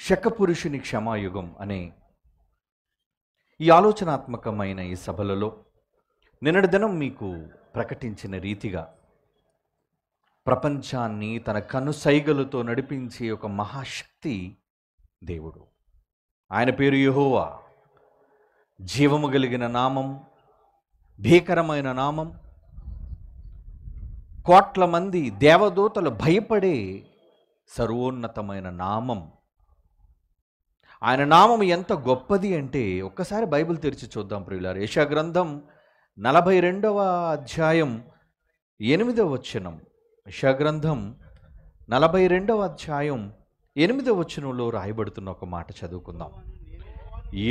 శకపురుషుని క్షమాయుగం అనే ఈ ఆలోచనాత్మకమైన ఈ సభలలో నిన్నటి దినం మీకు ప్రకటించిన రీతిగా ప్రపంచాన్ని తన కనుసైగలతో నడిపించే ఒక మహాశక్తి దేవుడు. ఆయన పేరు యెహోవా. జీవము కలిగిన నామం, భీకరమైన నామం, కోట్ల మంది దేవదూతలు భయపడే సర్వోన్నతమైన నామం. ఆయన నామం ఎంత గొప్పది అంటే ఒక్కసారి బైబిల్ తెరిచి చూద్దాం ప్రియులారా. యెషయా గ్రంథం 42వ అధ్యాయం 8వ వచనం. యెషయా గ్రంథం 42వ అధ్యాయం 8వ వచనంలో రాయబడుతున్న ఒక మాట చదువుకుందాం.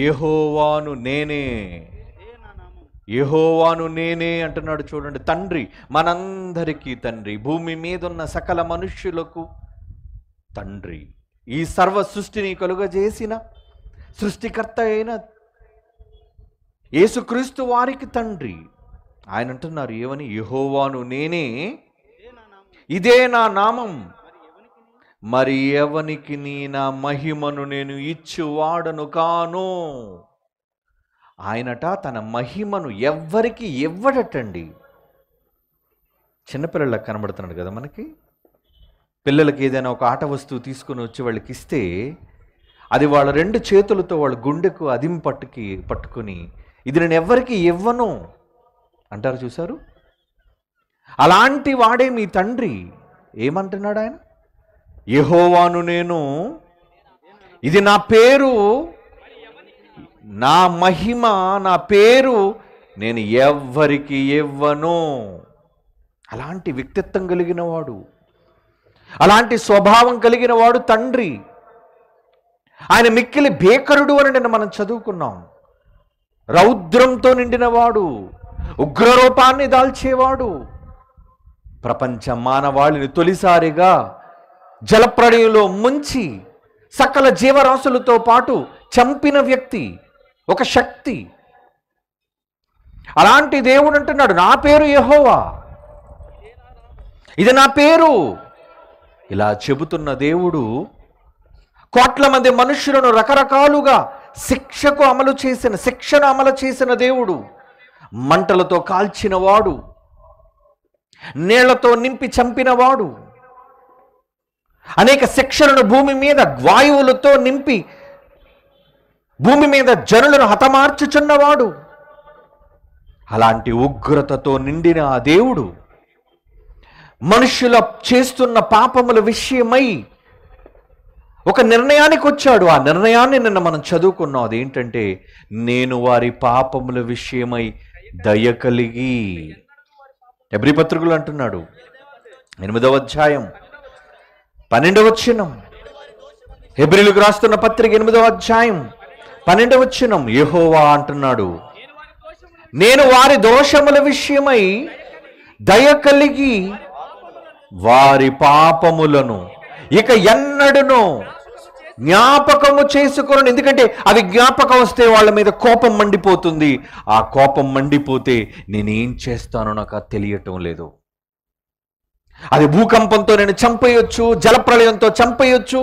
యెహోవాను నేనే, యెహోవాను నేనే అంటున్నాడు. చూడండి, తండ్రి, మనందరికీ తండ్రి, భూమి మీద ఉన్న సకల మనుష్యులకు తండ్రి, ఈ సర్వ సృష్టిని కలుగజేసిన సృష్టికర్త అయిన యేసుక్రీస్తు వారికి తండ్రి. ఆయన అంటున్నారు ఏమని? యెహోవాను నేనే, ఇదే నా నామం, మరి ఎవనికి నా మహిమను నేను ఇచ్చువాడను కాను. ఆయనట తన మహిమను ఎవ్వరికి ఇవ్వడటండి. చిన్నపిల్లలకు కనబడుతున్నాడు కదా మనకి. పిల్లలకి ఏదైనా ఒక ఆట వస్తువు తీసుకుని వచ్చి వాళ్ళకి ఇస్తే అది వాళ్ళ రెండు చేతులతో వాళ్ళ గుండెకు అదిమి పట్టుకుని ఇది నేను ఎవ్వరికి ఇవ్వను అంటారు, చూశారు? అలాంటి వాడే మీ తండ్రి. ఏమంటున్నాడు ఆయన? యెహోవాను నేను, ఇది నా పేరు, నా మహిమ, నా పేరు నేను ఎవ్వరికి ఇవ్వను. అలాంటి వ్యక్తిత్వం కలిగిన వాడు, అలాంటి స్వభావం కలిగిన వాడు తండ్రి. ఆయన మిక్కిలి భీకరుడు అని నిన్న మనం చదువుకున్నాం. రౌద్రంతో నిండినవాడు, ఉగ్రరూపాన్ని దాల్చేవాడు, ప్రపంచ మానవాళిని తొలిసారిగా జలప్రళయంలో ముంచి సకల జీవరాశులతో పాటు చంపిన వ్యక్తి, ఒక శక్తి. అలాంటి దేవుడు అంటున్నాడు నా పేరు యెహోవా, ఇది నా పేరు. ఇలా చెబుతున్న దేవుడు కోట్ల మంది మనుషులను రకరకాలుగా శిక్షను అమలు చేసిన దేవుడు. మంటలతో కాల్చినవాడు, నీళ్లతో నింపి చంపినవాడు, అనేక శిక్షలను భూమి మీద వాయువులతో నింపి భూమి మీద జనులను హతమార్చుచున్నవాడు. అలాంటి ఉగ్రతతో నిండిన ఆ దేవుడు మనుషుల చేస్తున్న పాపముల విషయమై ఒక నిర్ణయానికి వచ్చాడు. ఆ నిర్ణయాన్ని నిన్న మనం చదువుకున్నాం. అదేంటంటే, నేను వారి పాపముల విషయమై దయ కలిగి. హెబ్రీ పత్రికలు అంటున్నాడు 8వ అధ్యాయం 12వ వచనం. హెబ్రీలకు రాస్తున్న పత్రిక 8వ అధ్యాయం 12వ వచనం. యెహోవా అంటున్నాడు, నేను వారి దోషముల విషయమై దయ కలిగి వారి పాపములను ఇక ఎన్నడూను జ్ఞాపకము చేసుకొనను. ఎందుకంటే అవి జ్ఞాపకం వస్తే వాళ్ళ మీద కోపం మండిపోతుంది. ఆ కోపం మండిపోతే నేనేం చేస్తానో నాకు తెలియటం లేదు. అది భూకంపంతో నేను చంపేయొచ్చు, జలప్రళయంతో చంపేయొచ్చు,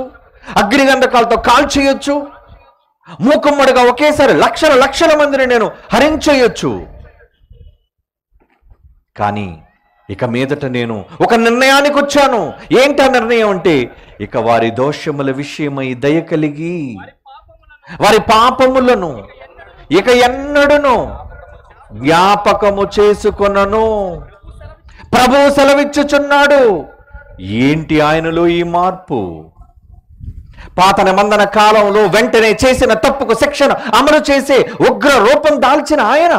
అగ్నిగంధకాలతో కాల్చేయొచ్చు, మూకుమ్మడిగా ఒకేసారి లక్షల మందిని నేను హరించేయొచ్చు. కానీ ఇక మీదట నేను ఒక నిర్ణయానికి వచ్చాను. ఏంటి ఆ నిర్ణయం అంటే, ఇక వారి దోషముల విషయమై దయ కలిగి వారి పాపములను ఇక ఎన్నడూను జ్ఞాపకము చేసుకొనను. ప్రభువు సెలవిచ్చుచున్నాడు. ఏంటి ఆయనలో ఈ మార్పు? పాత నిబంధన కాలంలో వెంటనే చేసిన తప్పుకు శిక్షను అమలు చేసే ఉగ్ర రూపం దాల్చిన ఆయన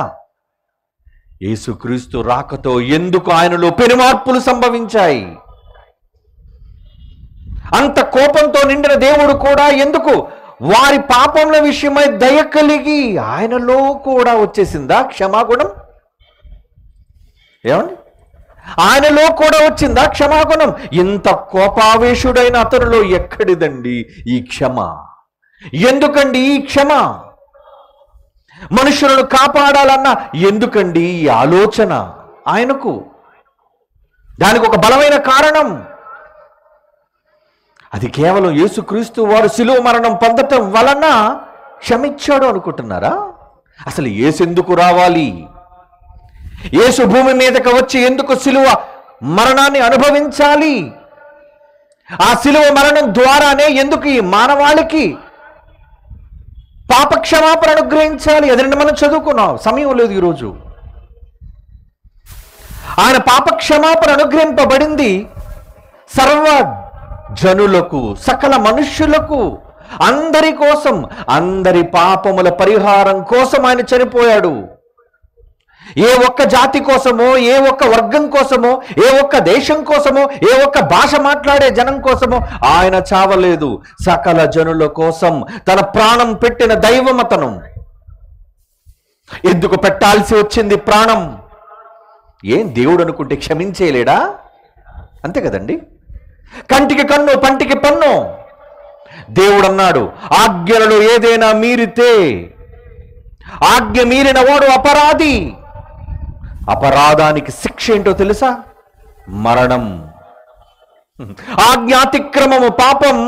యేసుక్రీస్తు రాకతో ఎందుకు ఆయనలో పెనుమార్పులు సంభవించాయి? అంత కోపంతో నిండిన దేవుడు కూడా ఎందుకు వారి పాపముల విషయమై దయ కలిగి ఆయనలో కూడా వచ్చేసిందా క్షమాగుణం? ఏమండి, ఆయనలో కూడా వచ్చిందా క్షమాగుణం? ఇంత కోపావేశుడైన అతనిలో ఎక్కడిదండి ఈ క్షమ? ఎందుకండి ఈ క్షమ? మనుషులను కాపాడాలన్నా ఎందుకండి ఈ ఆలోచన ఆయనకు? దానికి ఒక బలమైన కారణం. అది కేవలం యేసుక్రీస్తు వారు శిలువ మరణం పొందటం వలన క్షమించాడు అనుకుంటున్నారా? అసలు యేసు ఎందుకు రావాలి? యేసు భూమి మీదకి వచ్చి ఎందుకు శిలువ మరణాన్ని అనుభవించాలి? ఆ శిలువ మరణం ద్వారానే ఎందుకు ఈ మానవాళికి పాపక్షమాపణ అనుగ్రహించాలి? అదండి మనం చదువుకున్నాం, సమయం లేదు ఈరోజు. ఆయన పాపక్షమాపణ అనుగ్రహింపబడింది సర్వ జనులకు, సకల మనుష్యులకు, అందరి కోసం, అందరి పాపముల పరిహారం కోసం ఆయన చనిపోయాడు. ఏ ఒక్క జాతి కోసమో, ఏ ఒక్క వర్గం కోసమో, ఏ ఒక్క దేశం కోసమో, ఏ ఒక్క భాష మాట్లాడే జనం కోసమో ఆయన చావలేదు. సకల జనుల కోసం తన ప్రాణం పెట్టిన దైవం అతను. ఎందుకు పెట్టాల్సి వచ్చింది ప్రాణం? ఏం దేవుడు అనుకుంటే క్షమించేయలేడా? అంతే కదండి. కంటికి కన్ను, పంటికి పన్ను. దేవుడు అన్నాడు, ఆజ్ఞలలో ఏదైనా మీరితే, ఆజ్ఞ మీరిన వాడు అపరాధి. అపరాధానికి శిక్ష ఏంటో తెలుసా? మరణం. ఆజ్ఞాతిక్రమము పాపం,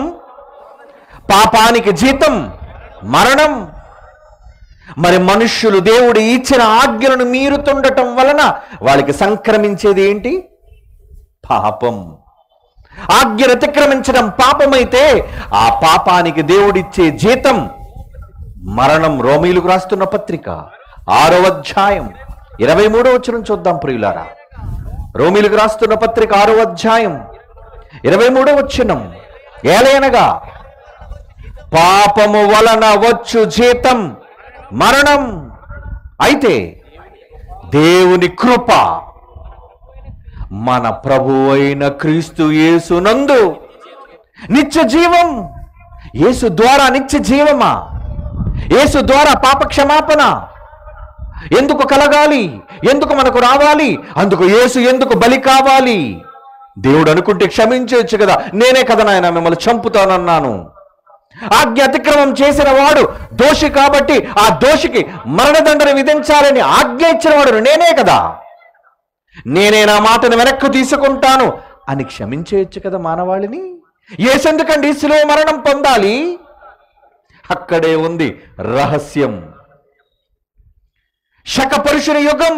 పాపానికి జీతం మరణం. మరి మనుష్యులు దేవుడు ఇచ్చిన ఆజ్ఞలను మీరుతుండటం వలన వాళ్ళకి సంక్రమించేది ఏంటి? పాపం. ఆజ్ఞను అతిక్రమించడం పాపమైతే ఆ పాపానికి దేవుడిచ్చే జీతం మరణం. రోమీయులకు రాస్తున్న పత్రిక 6వ అధ్యాయం 23వ వచనం చూద్దాం ప్రియులారా. రోమీయులకు రాస్తున్న పత్రిక 6వ అధ్యాయం 23వ వచనం. ఏలయనగా పాపము వలన వచ్చు జీతం మరణం, అయితే దేవుని కృప మన ప్రభువు అయిన క్రీస్తు యేసునందు నిత్య జీవం. యేసు ద్వారా నిత్య జీవమా? యేసు ద్వారా పాప క్షమాపణ ఎందుకు కలగాలి? ఎందుకు మనకు రావాలి? అందుకు యేసు ఎందుకు బలి కావాలి? దేవుడు అనుకుంటే క్షమించవచ్చు కదా. నేనే కదా నాయన మిమ్మల్ని చంపుతానన్నాను. ఆజ్ఞ అతిక్రమం చేసిన వాడు దోషి కాబట్టి ఆ దోషికి మరణదండన విధించాలని ఆజ్ఞ ఇచ్చిన వాడు నేనే కదా. నేనే నా మాటను వెనక్కు తీసుకుంటాను అని క్షమించేయచ్చు కదా మానవాళిని. యేసెందుకండి శిలువ మరణం పొందాలి? అక్కడే ఉంది రహస్యం. శకపురుషుని యుగం,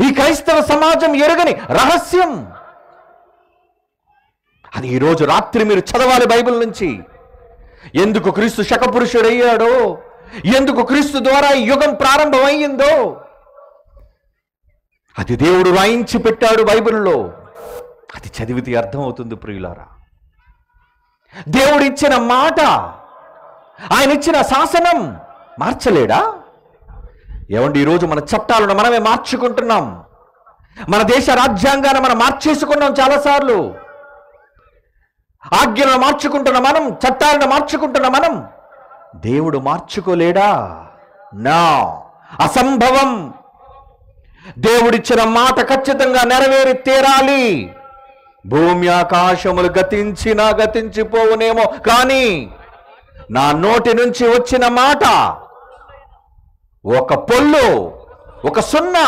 ఈ క్రైస్తవ సమాజం ఎరుగని రహస్యం. అది ఈరోజు రాత్రి మీరు చదవాలి బైబిల్ నుంచి. ఎందుకు క్రీస్తు శకపురుషుడయ్యాడో, ఎందుకు క్రీస్తు ద్వారా ఈ యుగం ప్రారంభమయ్యిందో అది దేవుడు రాయించి పెట్టాడు బైబిల్లో. అది చదివితే అర్థమవుతుంది ప్రియులారా. దేవుడు ఇచ్చిన మాట, ఆయన ఇచ్చిన శాసనం మార్చలేడా? ఏమండి, ఈరోజు మన చట్టాలను మనమే మార్చుకుంటున్నాం. మన దేశ రాజ్యాంగాన్ని మనం మార్చేసుకున్నాం చాలాసార్లు. ఆజ్ఞలను మార్చుకుంటున్న మనం, చట్టాలను మార్చుకుంటున్న మనం. దేవుడు మార్చుకోలేడా? నా అసంభవం. దేవుడిచ్చిన మాట ఖచ్చితంగా నెరవేరి తీరాలి. భూమి ఆకాశములు గతించినా గతించిపోవునేమో, కానీ నా నోటి నుంచి వచ్చిన మాట ఒక పొల్లు, ఒక సున్నా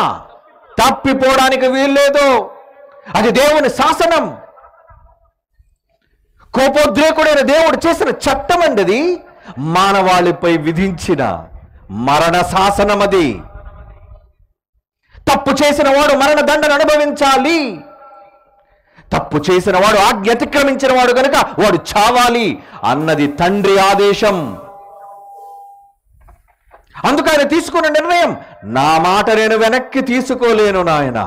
తప్పిపోవడానికి వీల్లేదు. అది దేవుని శాసనం. కోపోద్రేకుడైన దేవుడు చేసిన చట్టం అండి అది. మానవాళిపై విధించిన మరణ శాసనం అది. తప్పు చేసిన వాడు మరణ దండను అనుభవించాలి. తప్పు చేసిన వాడు, ఆజ్ఞ అతిక్రమించిన వాడు కనుక వాడు చావాలి అన్నది తండ్రి ఆదేశం. అందుకు ఆయన తీసుకున్న నిర్ణయం, నా మాట నేను వెనక్కి తీసుకోలేను నాయన.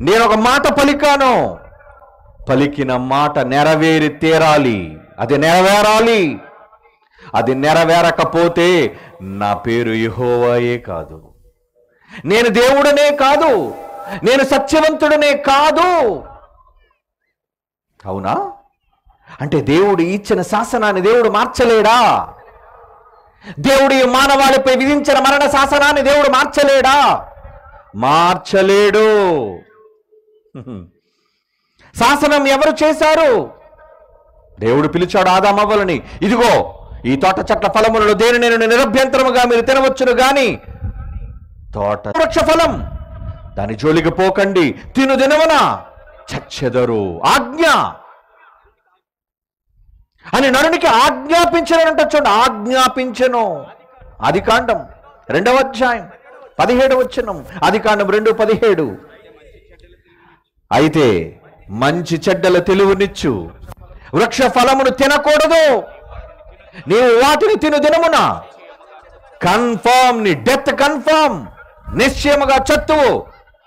నేను ఒక మాట పలికాను, పలికిన మాట నెరవేరి తీరాలి. అది నెరవేరాలి. అది నెరవేరకపోతే నా పేరు యెహోవాయే కాదు, నేను దేవుడనే కాదు, నేను సత్యవంతుడనే కాదు. అవునా? అంటే దేవుడు ఇచ్చిన శాసనాన్ని దేవుడు మార్చలేడా? దేవుడు ఈ మానవాళిపై విధించిన మరణ శాసనాన్ని దేవుడు మార్చలేడా? మార్చలేడు. శాసనం ఎవరు చేశారు? దేవుడు పిలిచాడు ఆదామవ్వలని, ఇదిగో ఈ తోట చెట్ల ఫలములలో దేని నేను నిరభ్యంతరముగా మీరు తినవచ్చును గాని తోట వృక్ష ఫలం దాని జోలికి పోకండి, తిను దినవన చచ్చెదరు. ఆజ్ఞ. అని నరునికి ఆజ్ఞాపించనంట. చూడండి, ఆజ్ఞాపించను. ఆదికాండం 2వ అధ్యాయం 17వ వచనం. ఆదికాండం 2:17. అయితే మంచి చెడ్డల తెలివినిచ్చు వృక్ష ఫలమును తినకూడదు, నీవు వాటిని తిను దినమున కన్ఫర్మ్, నీ డెత్ కన్ఫర్మ్, నిశ్చయముగా చత్తువు.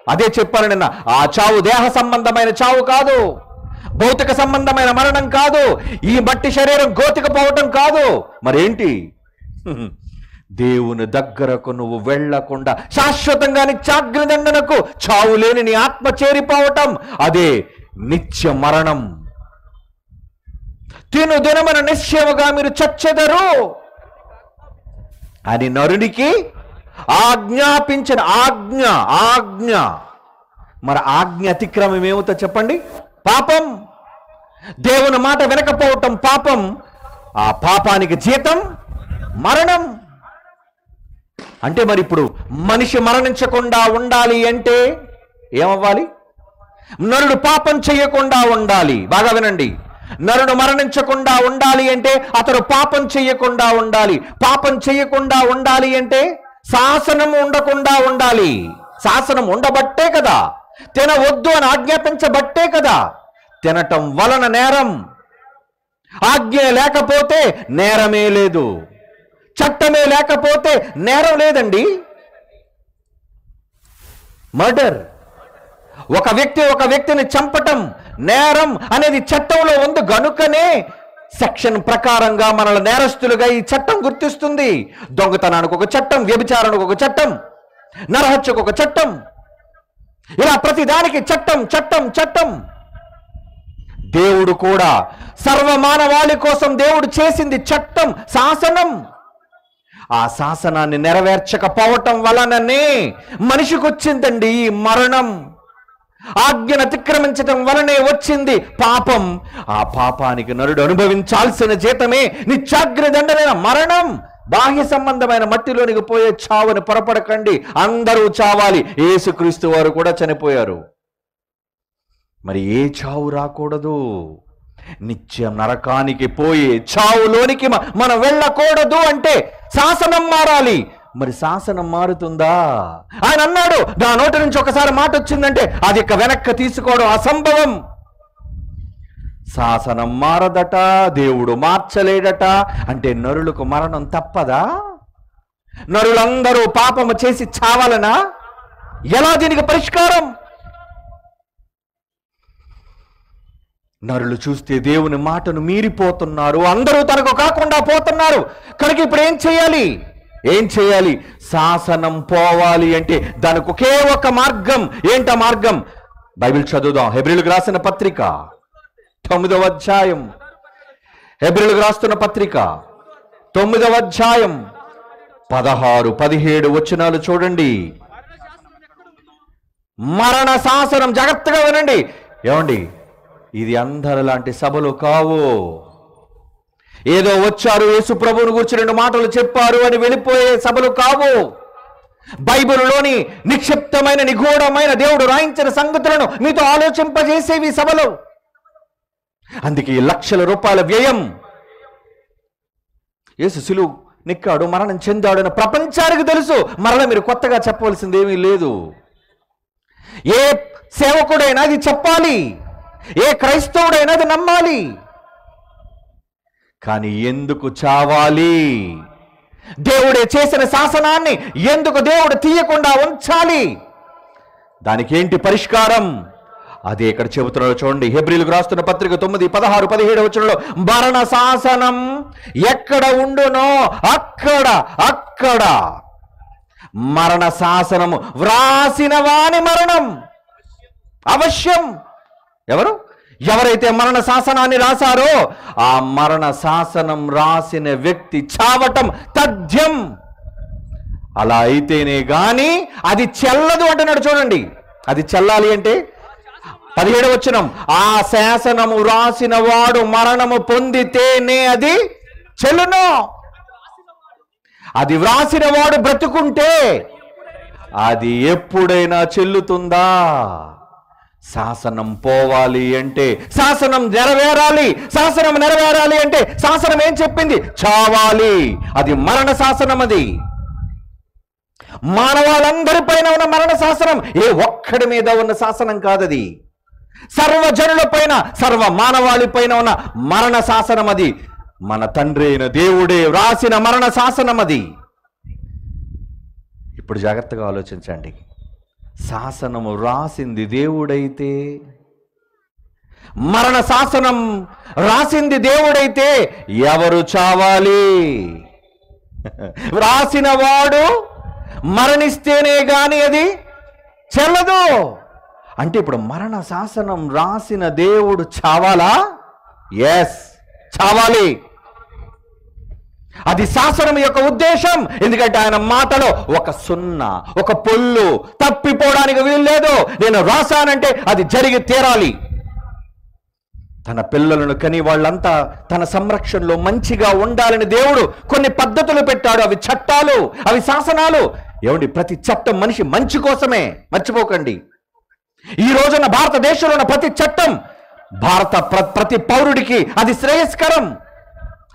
అదే చెప్పాను నిన్న. ఆ చావు దేహ సంబంధమైన చావు కాదు, భౌతిక సంబంధమైన మరణం కాదు, ఈ మట్టి శరీరం గోతికపోవటం కాదు. మరేంటి? దేవుని దగ్గరకు నువ్వు వెళ్లకుండా శాశ్వతంగా నిత్యాగ్నిదండనకు చావు లేని నీ ఆత్మ చేరిపోవటం, అదే నిత్య మరణం. తిను దినమున నిశ్చయముగా మీరు చచ్చెదరు అని నరునికి ఆజ్ఞాపించిన. ఆజ్ఞ. మరి ఆజ్ఞ అతిక్రమం ఏమవుతా చెప్పండి? పాపం. దేవుని మాట వినకపోవటం పాపం. ఆ పాపానికి జీతం మరణం. అంటే మరి ఇప్పుడు మనిషి మరణించకుండా ఉండాలి అంటే ఏమవ్వాలి? నరుడు పాపం చేయకుండా ఉండాలి. బాగా వినండి, నరుడు మరణించకుండా ఉండాలి అంటే అతడు పాపం చేయకుండా ఉండాలి. పాపం చేయకుండా ఉండాలి అంటే శాసనం ఉండకుండా ఉండాలి. శాసనం ఉండబట్టే కదా, తినవద్దు అని ఆజ్ఞాపించబట్టే కదా. తినటం వలన నేరం. ఆజ్ఞ లేకపోతే నేరమే లేదు, చట్టమే లేకపోతే నేరం లేదండి. మర్డర్, ఒక వ్యక్తిని చంపటం నేరం అనేది చట్టంలో ఉంది. గనుకనే సెక్షన్ ప్రకారంగా మనల్ని నేరస్తులుగా ఈ చట్టం గుర్తిస్తుంది. దొంగతనానికి ఒక చట్టం, వ్యభిచారానికి ఒక చట్టం, నరహత్యకు ఒక చట్టం, ఇలా ప్రతిదానికి చట్టం చట్టం చట్టం. దేవుడు కూడా సర్వమానవాళి కోసం దేవుడు చేసింది చట్టం, శాసనం. ఆ శాసనాన్ని నెరవేర్చకపోవటం వలననే మనిషికి వచ్చిందండి ఈ మరణం. ఆజ్ఞను అతిక్రమించటం వలనే వచ్చింది పాపం. ఆ పాపానికి నరుడు అనుభవించాల్సిన జీతమే నిత్యాగ్నిదండనైన మరణం. బాహ్య సంబంధమైన మట్టిలోనికి పోయే చావుని పొరపడకండి. అందరూ చావాలి. యేసుక్రీస్తు వారు కూడా చనిపోయారు. మరి ఏ చావు రాకూడదు? నిత్యం నరకానికి పోయే చావులోనికి మనం వెళ్ళకూడదు అంటే శాసనం మారాలి. మరి శాసనం మారుతుందా? ఆయన అన్నాడు, నా నోటి నుంచి ఒకసారి మాట వచ్చిందంటే అది ఇక వెనక్కి తీసుకోవడం అసంభవం. శాసనం మారదట, దేవుడు మార్చలేడట. అంటే నరులకు మరణం తప్పదా? నరులందరూ పాపము చేసి చావాలనా? ఎలా దీనికి పరిష్కారం? నరులు చూస్తే దేవుని మాటను మీరిపోతున్నారు. అందరూ తనకు కాకుండా పోతున్నారు. కనుక ఇప్పుడు ఏం చేయాలి? శాసనం పోవాలి అంటే దానికి ఒకే ఒక మార్గం. ఏంట మార్గం? బైబిల్ చదువుదాం. హెబ్రీయులకు రాసిన పత్రిక 9వ అధ్యాయం. హెబ్రీయులకు రాస్తున్న పత్రిక 9వ అధ్యాయం 16-17 వచనాలు చూడండి. మరణ శాసనం. జాగ్రత్తగా వినండి. ఏమండి, ఇది అందరు లాంటి సభలు కావు. ఏదో వచ్చారు, యేసు ప్రభువుని గురించి 2 మాటలు చెప్పారు అని వెళ్ళిపోయే సభలు కావు. బైబిల్లోని నిక్షిప్తమైన నిగూఢమైన దేవుడు రాయించిన సంగతులను మీతో ఆలోచింపజేసేవి సభలు. అందుకే లక్షల రూపాయల వ్యయం. యేసు సిలువ నెక్కాడు, మరణం చెందాడు అని ప్రపంచానికి తెలుసు. మరలా మీరు కొత్తగా చెప్పవలసింది ఏమీ లేదు. ఏ సేవకుడైనా అది చెప్పాలి, ఏ క్రైస్తవుడైనా అది నమ్మాలి. కానీ ఎందుకు చావాలి? దేవుడే చేసిన శాసనాన్ని ఎందుకు దేవుడు తీయకుండా ఉంచాలి? దానికి ఏంటి పరిష్కారం? అదే ఇక్కడ చెబుతున్నాడు చూడండి. హెబ్రీయులకు రాస్తున్న పత్రిక 9:16-17 వచనంలో మరణ శాసనం ఎక్కడ ఉండునో అక్కడ మరణ శాసనము వ్రాసిన వాని మరణం అవశ్యం. ఎవరైతే మరణ శాసనాన్ని రాశారో ఆ మరణ శాసనం రాసిన వ్యక్తి చావటం తథ్యం. అలా అయితేనే గాని అది చెల్లదు అంటున్నాడు. చూడండి, అది చెల్లాలి అంటే 17వ వచనం, ఆ శాసనము రాసిన వాడు మరణము పొందితేనే అది చెల్లును. అది వ్రాసిన వాడు బ్రతుకుంటే అది ఎప్పుడైనా చెల్లుతుందా? శాసనం పోవాలి అంటే శాసనం నెరవేరాలి. శాసనం నెరవేరాలి అంటే శాసనం ఏం చెప్పింది? చావాలి. అది మరణ శాసనం. అది మానవాళ్ళందరిపైన ఉన్న మరణ శాసనం, ఏ ఒక్కడి మీద ఉన్న శాసనం కాదది. సర్వజనుల పైన, సర్వ మానవాళి పైన ఉన్న మరణ శాసనం అది. మన తండ్రి అయిన దేవుడే వ్రాసిన మరణ శాసనం అది. ఇప్పుడు జాగ్రత్తగా ఆలోచించండి. శాసనము రాసింది దేవుడైతే, మరణ శాసనం రాసింది దేవుడైతే ఎవరు చావాలి? రాసిన వాడు మరణిస్తేనే గాని అది చెల్లదు. అంటే ఇప్పుడు మరణ శాసనం రాసిన దేవుడు చావాలా? ఎస్, చావాలి. అది శాసనం యొక్క ఉద్దేశం. ఎందుకంటే ఆయన మాటలో ఒక సున్నా, ఒక పొల్లు తప్పిపోవడానికి వీలు లేదు. నేను రాశానంటే అది జరిగి తీరాలి. తన పిల్లలను కని వాళ్ళంతా తన సంరక్షణలో మంచిగా ఉండాలని దేవుడు కొన్ని పద్ధతులు పెట్టాడు. అవి చట్టాలు, అవి శాసనాలు. ఏమండి, ప్రతి చట్టం మనిషి మంచి కోసమే, మర్చిపోకండి. ఈ రోజున భారతదేశంలో ఉన్న ప్రతి చట్టం ప్రతి పౌరుడికి అది శ్రేయస్కరం.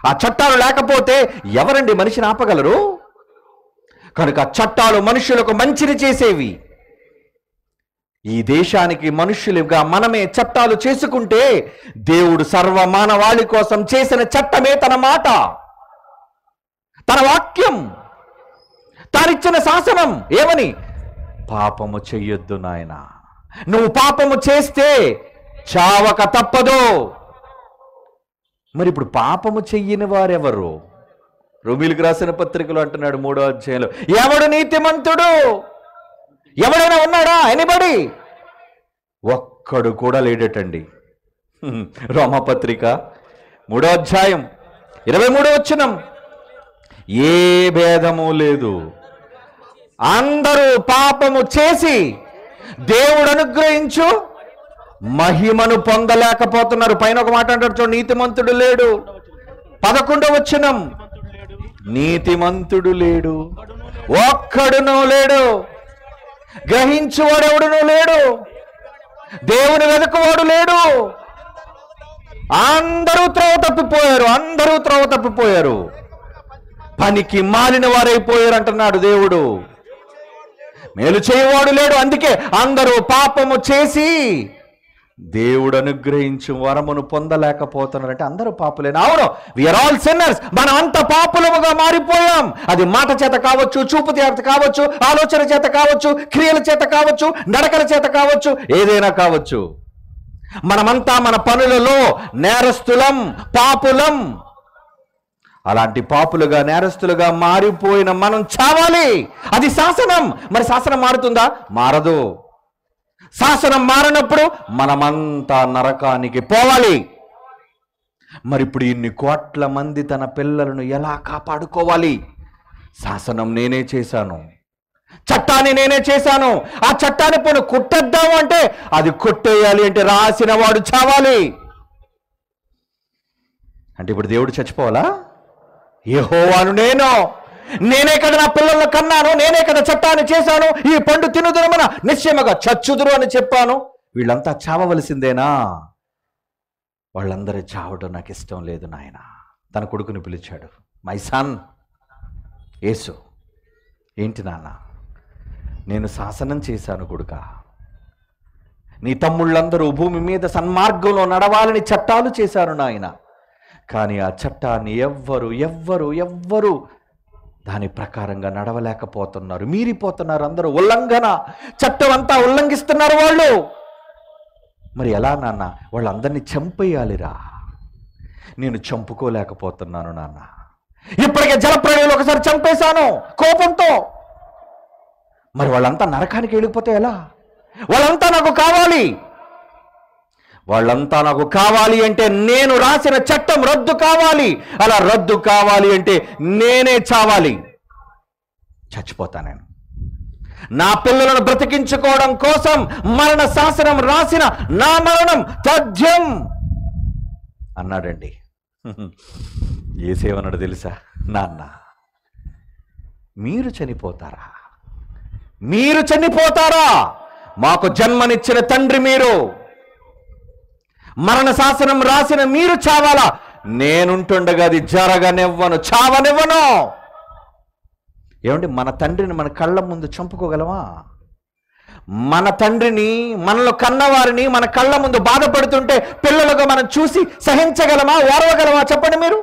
ఆ చట్టాలు లేకపోతే ఎవరండి మనిషిని ఆపగలరు? కనుక చట్టాలు మనుషులకు మంచిని చేసేవి. ఈ దేశానికి మనుష్యులుగా మనమే చట్టాలు చేసుకుంటే దేవుడు సర్వ మానవాళి కోసం చేసిన చట్టమే తన మాట, తన వాక్యం, తానిచ్చిన శాసనం. ఏమని? పాపము చెయ్యొద్దు నాయనా, నువ్వు పాపము చేస్తే చావక తప్పదు. మరి ఇప్పుడు పాపము చెయ్యని వారెవరు? రోమీయులకు రాసిన పత్రికలో అంటున్నాడు 3వ అధ్యాయంలో, ఎవడు నీతిమంతుడు? ఎవడైనా ఉన్నాడా? ఎనిబడి? ఒక్కడు కూడా లేడటండి. రోమపత్రిక 3వ అధ్యాయం 23వ వచనం, ఏ భేదము లేదు, అందరూ పాపము చేసి దేవుడు అనుగ్రహించు మహిమను పొందలేకపోతున్నారు. పైన ఒక మాట అంటాడు చూడు, నీతిమంతుడు లేడు. 11వ వచనం, నీతిమంతుడు లేడు, ఒక్కడునూ లేడు, గ్రహించువాడెవడునూ లేడు, దేవుని వెతుకువాడు లేడు. అందరూ త్రోవ తప్పిపోయారు, అందరూ త్రోవ తప్పిపోయారు, పనికి మాలిన వారైపోయారు అంటున్నాడు దేవుడు. మేలు చేయవాడు లేడు. అందుకే అందరూ పాపము చేసి దేవుడు అనుగ్రహించు వరమును పొందలేకపోతున్నారంటే అందరూ పాపులేనా? అవును, వీఆర్ ఆల్ సిన్నర్స్. మనం అంత పాపులముగా మారిపోయాం. అది మాట చేత కావచ్చు, చూపు చేత కావచ్చు, ఆలోచన చేత కావచ్చు, క్రియల చేత కావచ్చు, నడకల చేత కావచ్చు, ఏదైనా కావచ్చు. మనమంతా మన పనులలో నేరస్తులం, పాపులం. అలాంటి పాపులుగా, నేరస్తులుగా మారిపోయిన మనం చావాలి. అది శాసనం. మరి శాసనం మారుతుందా? మారదు. శాసనం మారినప్పుడు మనమంతా నరకానికి పోవాలి. మరి ఇప్పుడు ఇన్ని కోట్ల మంది తన పిల్లలను ఎలా కాపాడుకోవాలి? శాసనం నేనే చేశాను, చట్టాన్ని నేనే చేశాను. ఆ చట్టాన్ని పోను కొట్టేద్దాము అంటే, అది కొట్టేయాలి అంటే రాసిన వాడు చావాలి. అంటే ఇప్పుడు దేవుడు చచ్చిపోవాలా? యెహోవాను నేనే కదా నా పిల్లలను కన్నాను, నేనే కదా చట్టాన్ని చేశాను, ఈ పండు తినుదురమన నిశ్చయముగా చచ్చుదురు అని చెప్పాను. వీళ్ళంతా చావవలసిందేనా? వాళ్ళందరూ చావడం నాకు ఇష్టం లేదు నాయన. తన కొడుకుని పిలిచాడు, మై సన్ యేసు. ఏంటి నాన్న? నేను శాసనం చేశాను కొడుకా, నీ తమ్ముళ్ళందరూ భూమి మీద సన్మార్గంలో నడవాలని చట్టాలు చేశారు నాయన. కానీ ఆ చట్టాన్ని ఎవ్వరు దాని ప్రకారంగా నడవలేకపోతున్నారు, మీరిపోతున్నారు. అందరూ ఉల్లంఘన, చట్టం అంతా ఉల్లంఘిస్తున్నారు వాళ్ళు. మరి ఎలా నాన్న? వాళ్ళందరినీ చంపేయాలిరా. నేను చంపుకోలేకపోతున్నాను నాన్న. ఇప్పటికే జలప్రళయంలో ఒకసారి చంపేశాను కోపంతో. మరి వాళ్ళంతా నరకానికి వెళ్ళిపోతే ఎలా? వాళ్ళంతా నాకు కావాలి. వాళ్ళంతా నాకు కావాలి అంటే నేను రాసిన చట్టం రద్దు కావాలి. అలా రద్దు కావాలి అంటే నేనే చావాలి, చచ్చిపోతా నేను. నా పిల్లలను బ్రతికించుకోవడం కోసం మరణ శాసనం రాసిన నా మరణం తథ్యం అన్నాడండి. యేసేమన్నాడు తెలుసా? నాన్న, మీరు చనిపోతారా? మాకు జన్మనిచ్చిన తండ్రి మీరు, మరణ శాసనం రాసిన మీరు చావాలా? నేనుంటుండగా అది జరగనివ్వను, చావనివ్వను. ఏమండి, మన తండ్రిని మన కళ్ళ ముందు చంపుకోగలమా? మన తండ్రిని, మనలో కన్నవారిని మన కళ్ళ ముందు బాధపడుతుంటే పిల్లలుగా మనం చూసి సహించగలమా, ఓర్వగలమా? చెప్పండి మీరు.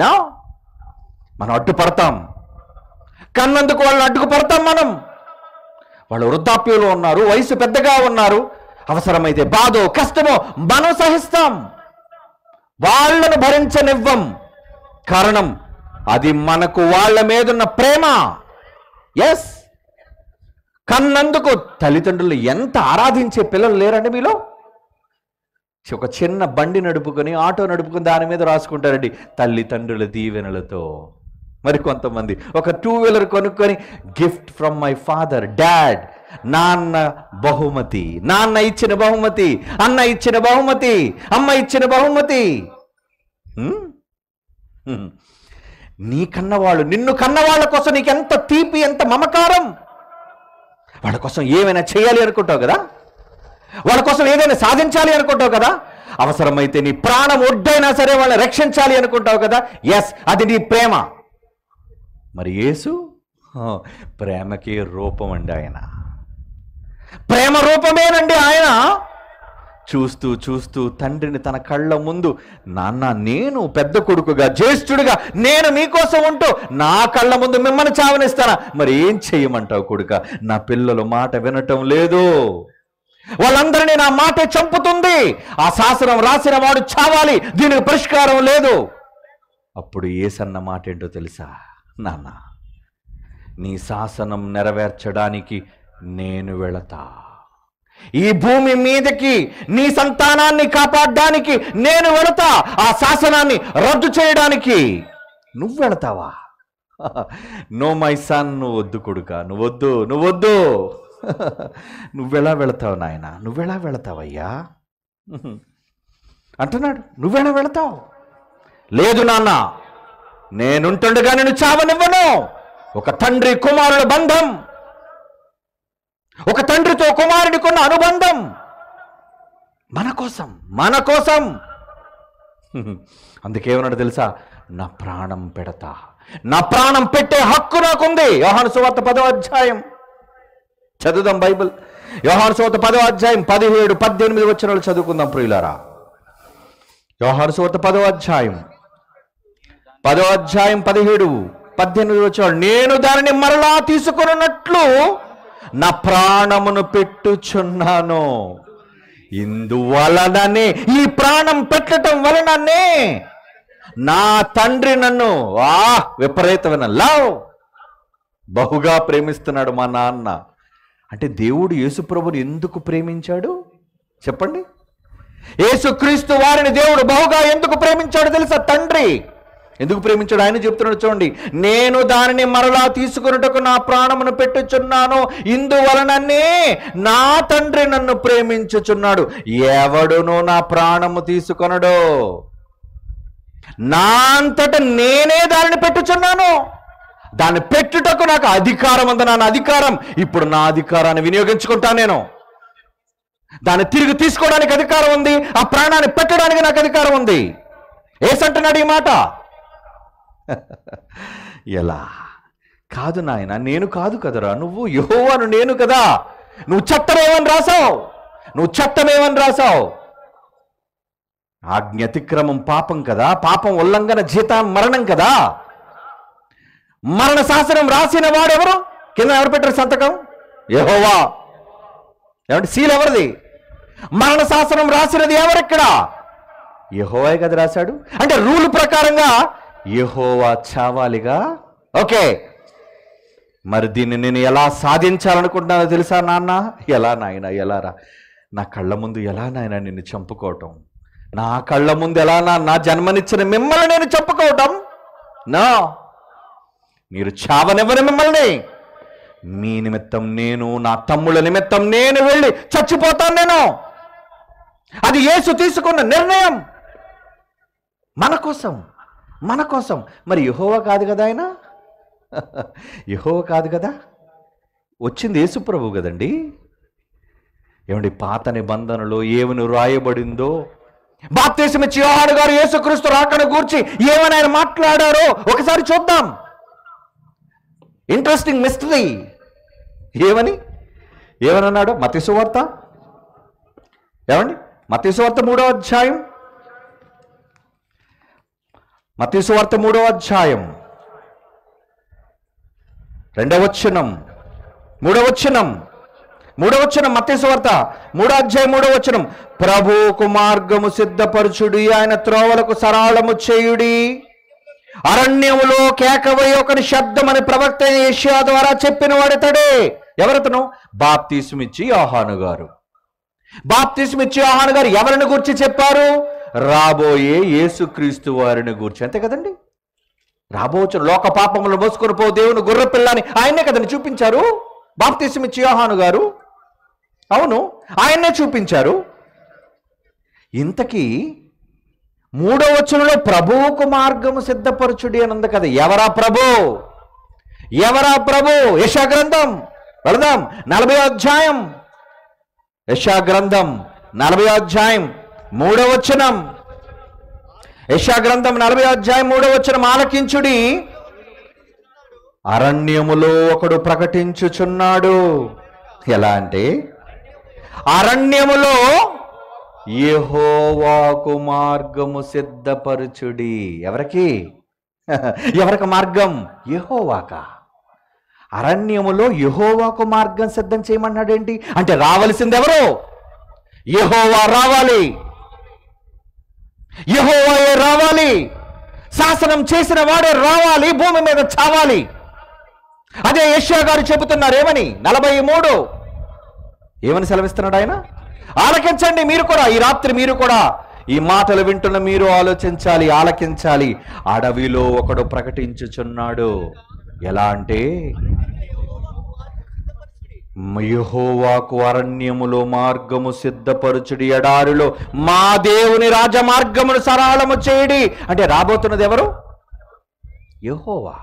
నా మనం అడ్డుపడతాం, కన్నందుకు వాళ్ళని అడ్డుకుపడతాం. వాళ్ళు వృద్ధాప్యంలో ఉన్నారు, వయసు పెద్దగా ఉన్నారు, అవసరమైతే బాధో కష్టమో మనం సహిస్తాం, వాళ్ళను భరించనివ్వం. కారణం అది మనకు వాళ్ళ మీదున్న ప్రేమ. ఎస్, కన్నందుకు తల్లిదండ్రులు ఎంత ఆరాధించే పిల్లలు లేరండి మీలో? ఒక చిన్న బండి నడుపుకొని, ఆటో నడుపుకొని దాని మీద రాసుకుంటారండి తల్లిదండ్రుల దీవెనలతో. మరి కొంతమంది ఒక 2 వీలర్ కొనుక్కొని gift from my father, dad, నాన్న బహుమతి, నాన్న ఇచ్చిన బహుమతి, అన్న ఇచ్చిన బహుమతి, అమ్మ ఇచ్చిన బహుమతి. నీ కన్నవాళ్ళు, నిన్ను కన్నవాళ్ళ కోసం నీకెంత తీపి, ఎంత మమకారం. వాళ్ళ కోసం ఏమైనా చేయాలి అనుకుంటావు కదా, వాళ్ళ కోసం ఏదైనా సాధించాలి అనుకుంటావు కదా, అవసరమైతే నీ ప్రాణం ఒడ్డైనా సరే వాళ్ళని రక్షించాలి అనుకుంటావు కదా. ఎస్, అది నీ ప్రేమ. మరి యేసు ప్రేమకి రూపం అండి. ఆయన ప్రేమ రూపమేనండి. ఆయన చూస్తూ చూస్తూ తండ్రిని తన కళ్ళ ముందు, నాన్న నేను పెద్ద కొడుకుగా, జ్యేష్ఠుడిగా నేను మీకోసం ఉంటూ నా కళ్ళ ముందు మిమ్మల్ని చావనిస్తానా? మరి ఏం చెయ్యమంటావు కొడుక? నా పిల్లలు మాట వినటం లేదు, వాళ్ళందరినీ నా మాటే చంపుతుంది, ఆ శాసనం రాసిన వాడు చావాలి, దీనికి పరిష్కారం లేదు. అప్పుడు యేసన్న మాట ఏంటో తెలుసా? నాన్న, నీ శాసనం నెరవేర్చడానికి నేను వెళతా, ఈ భూమి మీదకి నీ సంతానాన్ని కాపాడడానికి నేను వెళతా, ఆ శాసనాన్ని రద్దు చేయడానికి నువ్వు వెళతావా? నో మై సన్, నువ్వు వద్దు కొడుక, నువ్వొద్దు, నువ్వొద్దు. నువ్వెలా వెళతావు నాయన, నువ్వెలా వెళతావయ్యా అంటున్నాడు. నువ్వెలా వెళతావు? లేదు నాన్న, నేనుంటుండగా నేను చావనివ్వను. ఒక తండ్రి కుమారుల బంధం, ఒక తండ్రితో కుమారుడికి ఉన్న అనుబంధం మన కోసం, మన కోసం. అందుకేమన్నాడు తెలుసా? నా ప్రాణం పెడతా, నా ప్రాణం పెట్టే హక్కు నాకుంది. యోహాను సువార్త 10వ అధ్యాయం చదువుదాం బైబిల్. యోహాను సువార్త 10వ అధ్యాయం 17, 18 వచనాలు చదువుకుందాం ప్రియులారా. యోహాను సువార్త 10వ అధ్యాయం 17, 18 వచనాలు. నేను దానిని మరలా తీసుకున్నట్లు నా ప్రాణమును పెట్టుచున్నాను. ఇందువలననే, ఈ ప్రాణం పెట్టడం వలననే నా తండ్రి నన్ను విపరీతమైన లవ్ బహుగా ప్రేమిస్తున్నాడు. మా నాన్న అంటే దేవుడు యేసుప్రభుని ఎందుకు ప్రేమించాడు చెప్పండి? యేసుక్రీస్తు వారిని దేవుడు బహుగా ఎందుకు ప్రేమించాడు తెలుసా? తండ్రి ఎందుకు ప్రేమించాడు ఆయన చెప్తున్నాడు చూడండి. నేను దానిని మరలా తీసుకున్నట్టుకు నా ప్రాణమును పెట్టుచున్నాను, ఇందువలననే నా తండ్రి నన్ను ప్రేమించుచున్నాడు. ఎవడును నా ప్రాణము తీసుకొనడు, నా అంతట నేనే దానిని పెట్టుచున్నాను. దాన్ని పెట్టుటకు నాకు అధికారం ఉంది. నా అధికారం, ఇప్పుడు నా అధికారాన్ని వినియోగించుకుంటాను. నేను దాన్ని తిరిగి తీసుకోవడానికి అధికారం ఉంది, ఆ ప్రాణాన్ని పెట్టడానికి నాకు అధికారం ఉంది. ఏసంటున్నాడు ఈ మాట. ఎలా? కాదు నాయన, నేను కాదు కదరా, నువ్వు యెహోవాను నేను కదా. నువ్వు చట్టమేమని రాసావు, నువ్వు చట్టమేమని రాసావు? ఆజ్ఞ అతిక్రమం పాపం కదా, పాపం ఉల్లంఘన జీతం మరణం కదా. మరణ శాసనం రాసిన వాడెవరు? కింద ఎవరు పెట్టారు సంతకం? యెహోవా. ఏమంటే సీల్ ఎవరిది? మరణ శాసనం రాసినది ఎవరెక్కడ? యెహోవా కదా రాశాడు. అంటే రూల్ ప్రకారంగా యెహోవా చావాలిగా. ఓకే, మరి దీన్ని నేను ఎలా సాధించాలనుకుంటున్నానో తెలుసా నాన్న? ఎలా నాయన, ఎలారా? నా కళ్ళ ముందు ఎలా నాయన నిన్ను చంపుకోవటం? నా కళ్ళ ముందు ఎలా నా జన్మనిచ్చిన మిమ్మల్ని నేను చంపుకోవటం? నా మీరు చావనివ్వని మిమ్మల్ని. మీ నిమిత్తం నేను, నా తమ్ముళ్ళ నిమిత్తం నేను వెళ్ళి చచ్చిపోతాను నేను. అది యేసు తీసుకున్న నిర్ణయం మన కోసం, మన కోసం. మరి యెహోవా కాదు కదా ఆయన? యెహోవా కాదు కదా, వచ్చింది యేసు ప్రభువు కదండి. ఏమండి, పాత నిబంధనలో ఏమని రాయబడిందో, బాప్తిసమిచ్చి యోహాను గారు యేసుక్రీస్తు రాకను గూర్చి ఏమని ఆయన మాట్లాడారో ఒకసారి చూద్దాం. Interesting mystery. ఏమన్నాడు? మత్తయి సువార్త, ఏమండి, మత్తయి సువార్త 3వ అధ్యాయం, మత్తయి సువార్త 3వ అధ్యాయం 2వ వచనం, 3వ వచనం, మత్తయి సువార్త 3వ అధ్యాయం 3వ వచనం. ప్రభువుకు మార్గము సిద్ధపరచుడి, ఆయన త్రోవలకు సరళము చేయుడి, అరణ్యములో కేకవై ఒకని శబ్దమని ప్రవక్త యెషయా ద్వారా చెప్పిన వాడితడే. ఎవరతను? బాప్తిస్మిచ్చి యోహాను గారు. బాప్తిస్మిచ్చి యోహాను గారు ఎవరిని గురించి చెప్పారు? రాబోయే యేసుక్రీస్తు వారిని గురించి. అంతే కదండి. రాబోచు లోక పాపములు మోసుకొని పో దేవుని గొర్రె పిల్లని ఆయనే కదండి చూపించారు బాప్తిస్మిచ్చి యోహాను గారు. అవును, ఆయన్నే చూపించారు. ఇంతకీ 3వ వచనంలో ప్రభువుకు మార్గము సిద్ధపరచుడి అని ఉంది కదా. ఎవరా ప్రభు? యెషయా గ్రంథం వెళదాం. 40వ అధ్యాయం, యెషయా గ్రంథం 40వ అధ్యాయం 3వ వచనం. యెషయా గ్రంథం 40వ అధ్యాయం 3వ వచనం. ఆలకించుడి, అరణ్యములో ఒకడు ప్రకటించుచున్నాడు. ఎలా అంటే, అరణ్యములో యెహోవాకు మార్గము సిద్ధపరచుడి. ఎవరికి మార్గం? యెహోవాక. అరణ్యములో యెహోవాకు మార్గం సిద్ధం చేయమన్నాడు. ఏంటి అంటే, రావలసింది ఎవరు? యెహోవా రావాలి, యెహోవాయే రావాలి, శాసనం చేసిన వాడే రావాలి, భూమి మీద చావాలి. అదే యెషయా గారు చెబుతున్నారు. ఏమని? 43 ఏమని సెలవిస్తున్నాడు ఆయన? ఆలకించండి మీరు కూడా. ఈ రాత్రి మీరు కూడా ఈ మాటలు వింటున్న మీరు ఆలోచించాలి, ఆలకించాలి. అడవిలో ఒకడు ప్రకటించుచున్నాడు. ఎలా అంటే, యెహోవాకు అరణ్యములో మార్గము సిద్ధపరచుడి, ఎడారిలో మా దేవుని రాజమార్గమును సరళము చేయడి. అంటే రాబోతున్నది ఎవరు? యెహోవా.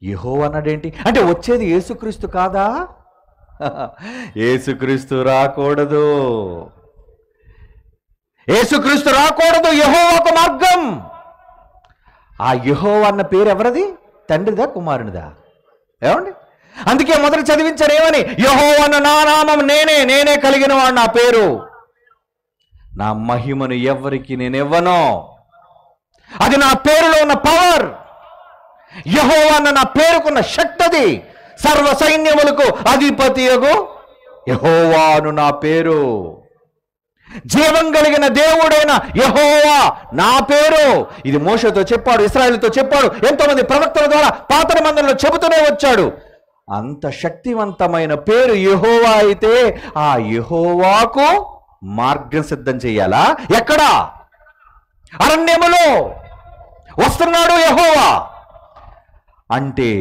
యెహోవా అన్నాడేంటి అంటే, వచ్చేది యేసుక్రీస్తు కాదా? యేసుక్రీస్తు రాకూడదు, యేసుక్రీస్తు రాకూడదు. యెహోవాకు మార్గం. ఆ యెహోవా అన్న పేరు ఎవరిది? తండ్రిదా, కుమారునిదా? ఏమండి? అందుకే మొదట చదివించారు. ఏమని? యెహోవా అన్న నా నామం నేనే కలిగిన వాడు, నా పేరు, నా మహిమను ఎవరికి నేను ఇవ్వను. అది నా పేరులో ఉన్న పవర్. యెహోవా అన్న నా పేరుకున్న శక్తి అది. సర్వ సైన్యములకు అధిపతియగు యెహోవాను నా పేరు. జీవం కలిగిన దేవుడైన యెహోవా నా పేరు. ఇది మోషేతో చెప్పాడు, ఇశ్రాయేలుతో చెప్పాడు, ఎంతో మంది ప్రవక్తల ద్వారా పాత నిబంధనలో చెబుతూనే వచ్చాడు. అంత శక్తివంతమైన పేరు యెహోవా అయితే ఆ యెహోవాకు మార్గం సిద్ధం చెయ్యాలా? ఎక్కడా? అరణ్యములో వస్తున్నాడు యెహోవా. అంటే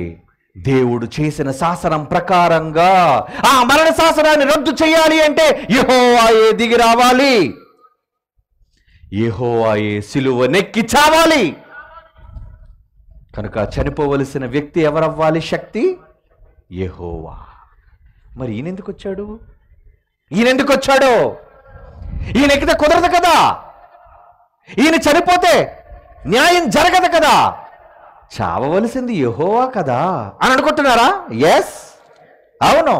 దేవుడు చేసిన శాసనం ప్రకారంగా ఆ మరణ శాసనాన్ని రద్దు చేయాలి అంటే యెహోవాయే దిగి రావాలి, యెహోవాయే సిలువ నెక్కి చావాలి. కనుక చనిపోవలసిన వ్యక్తి ఎవరవ్వాలి? శక్తి యెహోవా. మరి ఈయన ఎందుకు వచ్చాడు? ఈయన ఎక్కితే కుదరదు కదా, ఈయన చనిపోతే న్యాయం జరగదు కదా, చావవలసింది యెహోవా కదా అని అనుకుంటున్నారా? ఎస్, అవును.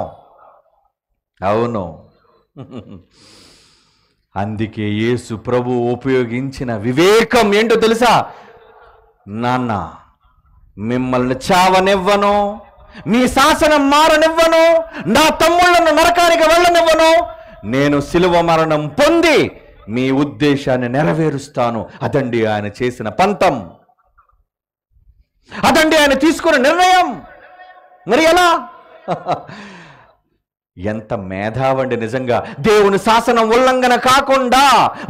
అందుకే యేసు ప్రభు ఉపయోగించిన వివేకం ఏంటో తెలుసా? నాన్న, మిమ్మల్ని చావనివ్వను, మీ శాసనం మారనివ్వను, నా తమ్ముళ్లను నరకానికి వెళ్ళనివ్వను, నేను శిలువ మరణం పొంది మీ ఉద్దేశాన్ని నెరవేరుస్తాను. అదండి ఆయన చేసిన పంతం, అదండి ఆయన తీసుకున్న నిర్ణయం. మరి ఎలా? ఎంత మేధావండి నిజంగా. దేవుని శాసనం ఉల్లంఘన కాకుండా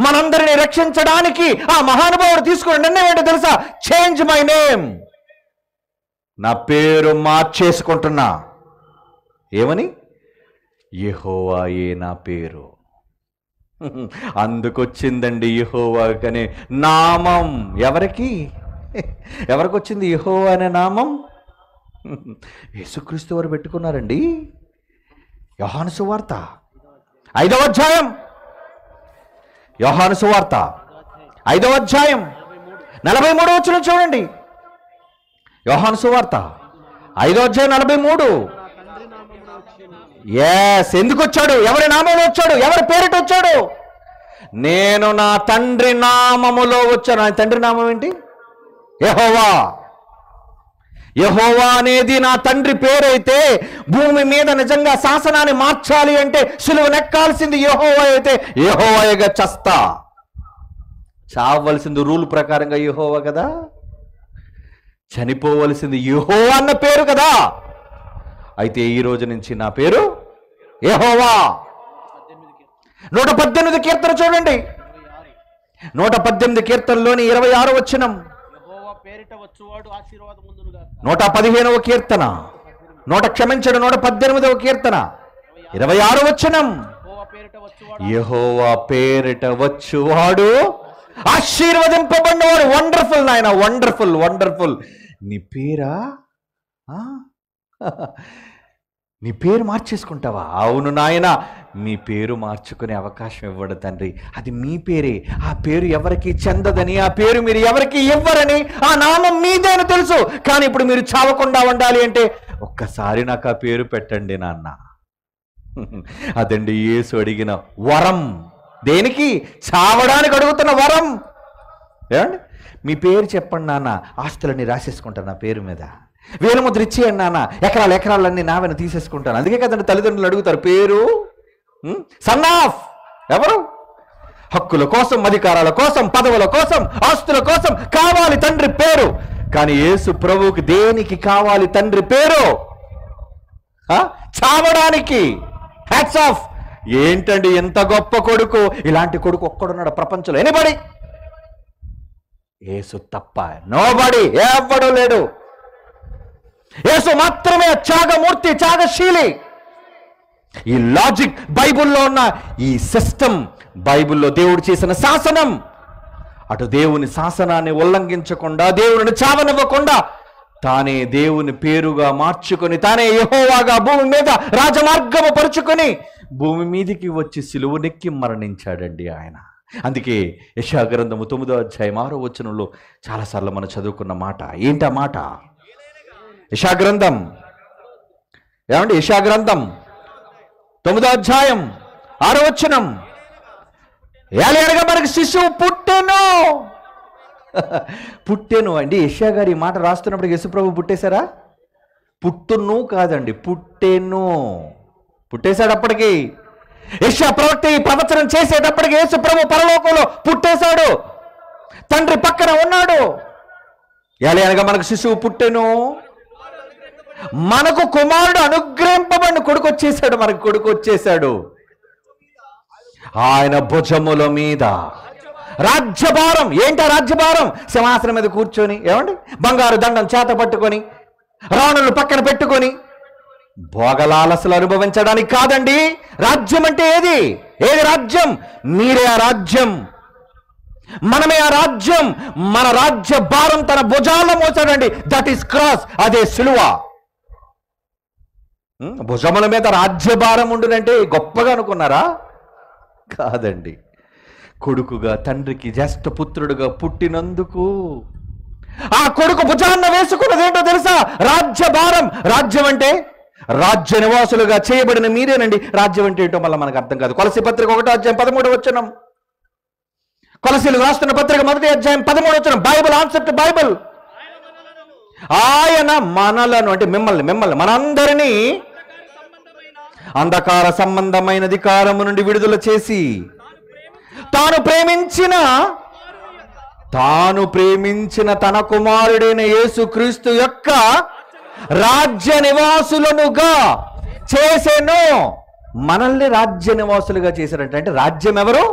మనందరినీ రక్షించడానికి ఆ మహానుభావుడు తీసుకున్న నిర్ణయం ఏంటో తెలుసా? చేంజ్ మై నేమ్, నా పేరు మార్చేసుకుంటున్నా. ఏమని? యెహోవాయే నా పేరు. అందుకొచ్చిందండి యెహోవాకనే నామం. ఎవరికి వచ్చింది యెహోవా అనే నామం? యేసుక్రీస్తు వారు పెట్టుకున్నారండి. యోహాను సువార్త 5వ అధ్యాయం యోహాను సువార్త 5వ అధ్యాయం 43వ వచనం చూడండి. యోహాను సువార్త 5వ అధ్యాయం 43. ఎందుకు వచ్చాడు? ఎవరి నామంలో వచ్చాడు? ఎవరి పేరిట వచ్చాడు? నేను నా తండ్రి నామములో వచ్చాను. నా తండ్రి నామం ఏంటి? యెహోవా. యెహోవా అనేది నా తండ్రి పేరైతే, భూమి మీద నిజంగా శాసనాన్ని మార్చాలి అంటే సిలువ నెక్కాల్సింది యెహోవా అయితే యెహోవాగా చస్తా. చావవలసింది రూల్ ప్రకారంగా యెహోవా కదా, చనిపోవలసింది యెహోవా అన్న పేరు కదా. అయితే ఈ రోజు నుంచి నా పేరు యెహోవా. 118 కీర్తన చూడండి. 118 కీర్తనలోని 26వ వచనం. 115వ కీర్తన 118వ కీర్తన 26వ వచనం. యెహోవా పేరిట వచ్చువాడు ఆశీర్వదింపబడినవాడు. వండర్ఫుల్ నాయన, వండర్ఫుల్ వండర్ఫుల్. నీ పేరా? నీ పేరు మార్చేసుకుంటావా? అవును నాయన, మీ పేరు మార్చుకునే అవకాశం ఇవ్వడు తండ్రి. అది మీ పేరే. ఆ పేరు ఎవరికి చెందదని, ఆ పేరు మీరు ఎవరికి ఇవ్వరని, ఆ నామం మీదేని తెలుసు. కానీ ఇప్పుడు మీరు చావకుండా ఉండాలి అంటే ఒక్కసారి నాకు ఆ పేరు పెట్టండి నాన్న. అదండి యేసు అడిగిన వరం. దేనికి? చావడానికి అడుగుతున్న వరం. ఏమండి? మీ పేరు చెప్పండి నాన్న, ఆస్తులన్నీ రాసేసుకుంటాను నా పేరు మీద. వేలు ముద్ర ఇచ్చేయండి నాన్న, ఎకరాలన్నీ నావెన తీసేసుకుంటాను. అందుకే కదండి తల్లిదండ్రులు అడుగుతారు పేరు. సన్ ఆఫ్ ఎవరు? హక్కుల కోసం, అధికారాల కోసం, పదవుల కోసం, ఆస్తుల కోసం కావాలి తండ్రి పేరు. కానీ యేసు ప్రభువుకి దేనికి కావాలి తండ్రి పేరు? చావడానికి. Hats off. ఏంటండి ఎంత గొప్ప కొడుకు! ఇలాంటి కొడుకు ఒక్కడున్నాడు ప్రపంచంలో? ఎనీబడి? యేసు తప్ప నోబడి, ఎవ్వడూ లేడు. యేసు మాత్రమే త్యాగమూర్తి, త్యాగశీలి. ఈ లాజిక్ బైబిల్లో ఉన్న ఈ సిస్టమ్, బైబిల్లో దేవుడు చేసిన శాసనం, అటు దేవుని శాసనాన్ని ఉల్లంఘించకుండా, దేవుని చావనివ్వకుండా, తానే దేవుని పేరుగా మార్చుకొని, తానే యెహోవాగా భూమి మీద రాజమార్గము పరుచుకొని భూమి మీదికి వచ్చి సిలువనెక్కి మరణించాడండి ఆయన. అందుకే యెషయా గ్రంథము 9వ అధ్యాయం 6వ వచనంలో చాలాసార్లు మనం చదువుకున్న మాట ఏంటా మాట? యెషయా గ్రంథం, ఏమండి? యెషయా గ్రంథం 9వ అధ్యాయం 6వ వచనం. ఏలయనగా మనకు శిశువు పుట్టెను. పుట్టెను అండి. యెషయా గారు ఈ మాట రాస్తున్నప్పుడు యేసుప్రభు పుట్టేశారా? పుట్టును కాదండి, పుట్టెను. పుట్టేశాడు. అప్పటికి యెషయా ప్రవక్త ఈ ప్రవచనం చేసేటప్పటికి యేసుప్రభు పరలోకంలో పుట్టేశాడు, తండ్రి పక్కన ఉన్నాడు. ఏలయనగా మనకు శిశువు పుట్టెను, మనకు కుమారుడు అనుగ్రహింపబడిన కొడుకు వచ్చేసాడు. మనకు కొడుకు వచ్చేసాడు. ఆయన భుజముల మీద రాజ్యభారం. ఏంటా రాజ్యభారం? సింహాసనం మీద కూర్చొని, ఏమండి, బంగారు దండం చేత పట్టుకొని, రాణులు పక్కన పెట్టుకొని భోగలాలసలు అనుభవించడానికి కాదండి. రాజ్యం అంటే ఏది? ఏది రాజ్యం? మీరే ఆ రాజ్యం, మనమే ఆ రాజ్యం. మన రాజ్య భారం తన భుజాల్లో మోసాడండి. That is cross. అదే సిలువ. భుజముల మీద రాజ్యభారం ఉండునంటే గొప్పగా అనుకున్నారా? కాదండి. కొడుకుగా, తండ్రికి జ్యేష్ఠ పుత్రుడుగా పుట్టినందుకు ఆ కొడుకు భుజాన్న వేసుకున్నది ఏంటో తెలుసా? రాజ్యభారం. రాజ్యం అంటే రాజ్య నివాసులుగా చేయబడిన మీరేనండి. రాజ్యం అంటే ఏంటో మళ్ళీ మనకు అర్థం కాదు. కొలసీ పత్రిక 1వ అధ్యాయం 13వ వచనం. కొలసీలు రాస్తున్న పత్రిక 1వ అధ్యాయం 13వ వచనం. Bible answer to Bible. ఆయన మనలను అంటే మిమ్మల్ని మనందరినీ అంధకార సంబంధమైన అధికారము నుండి విడుదల చేసి తాను ప్రేమించిన తన కుమారుడైన యేసుక్రీస్తు యొక్క రాజ్య నివాసులనుగా చేసెను. మనల్ని రాజ్య నివాసులుగా చేశారంటే, అంటే రాజ్యం ఎవరు?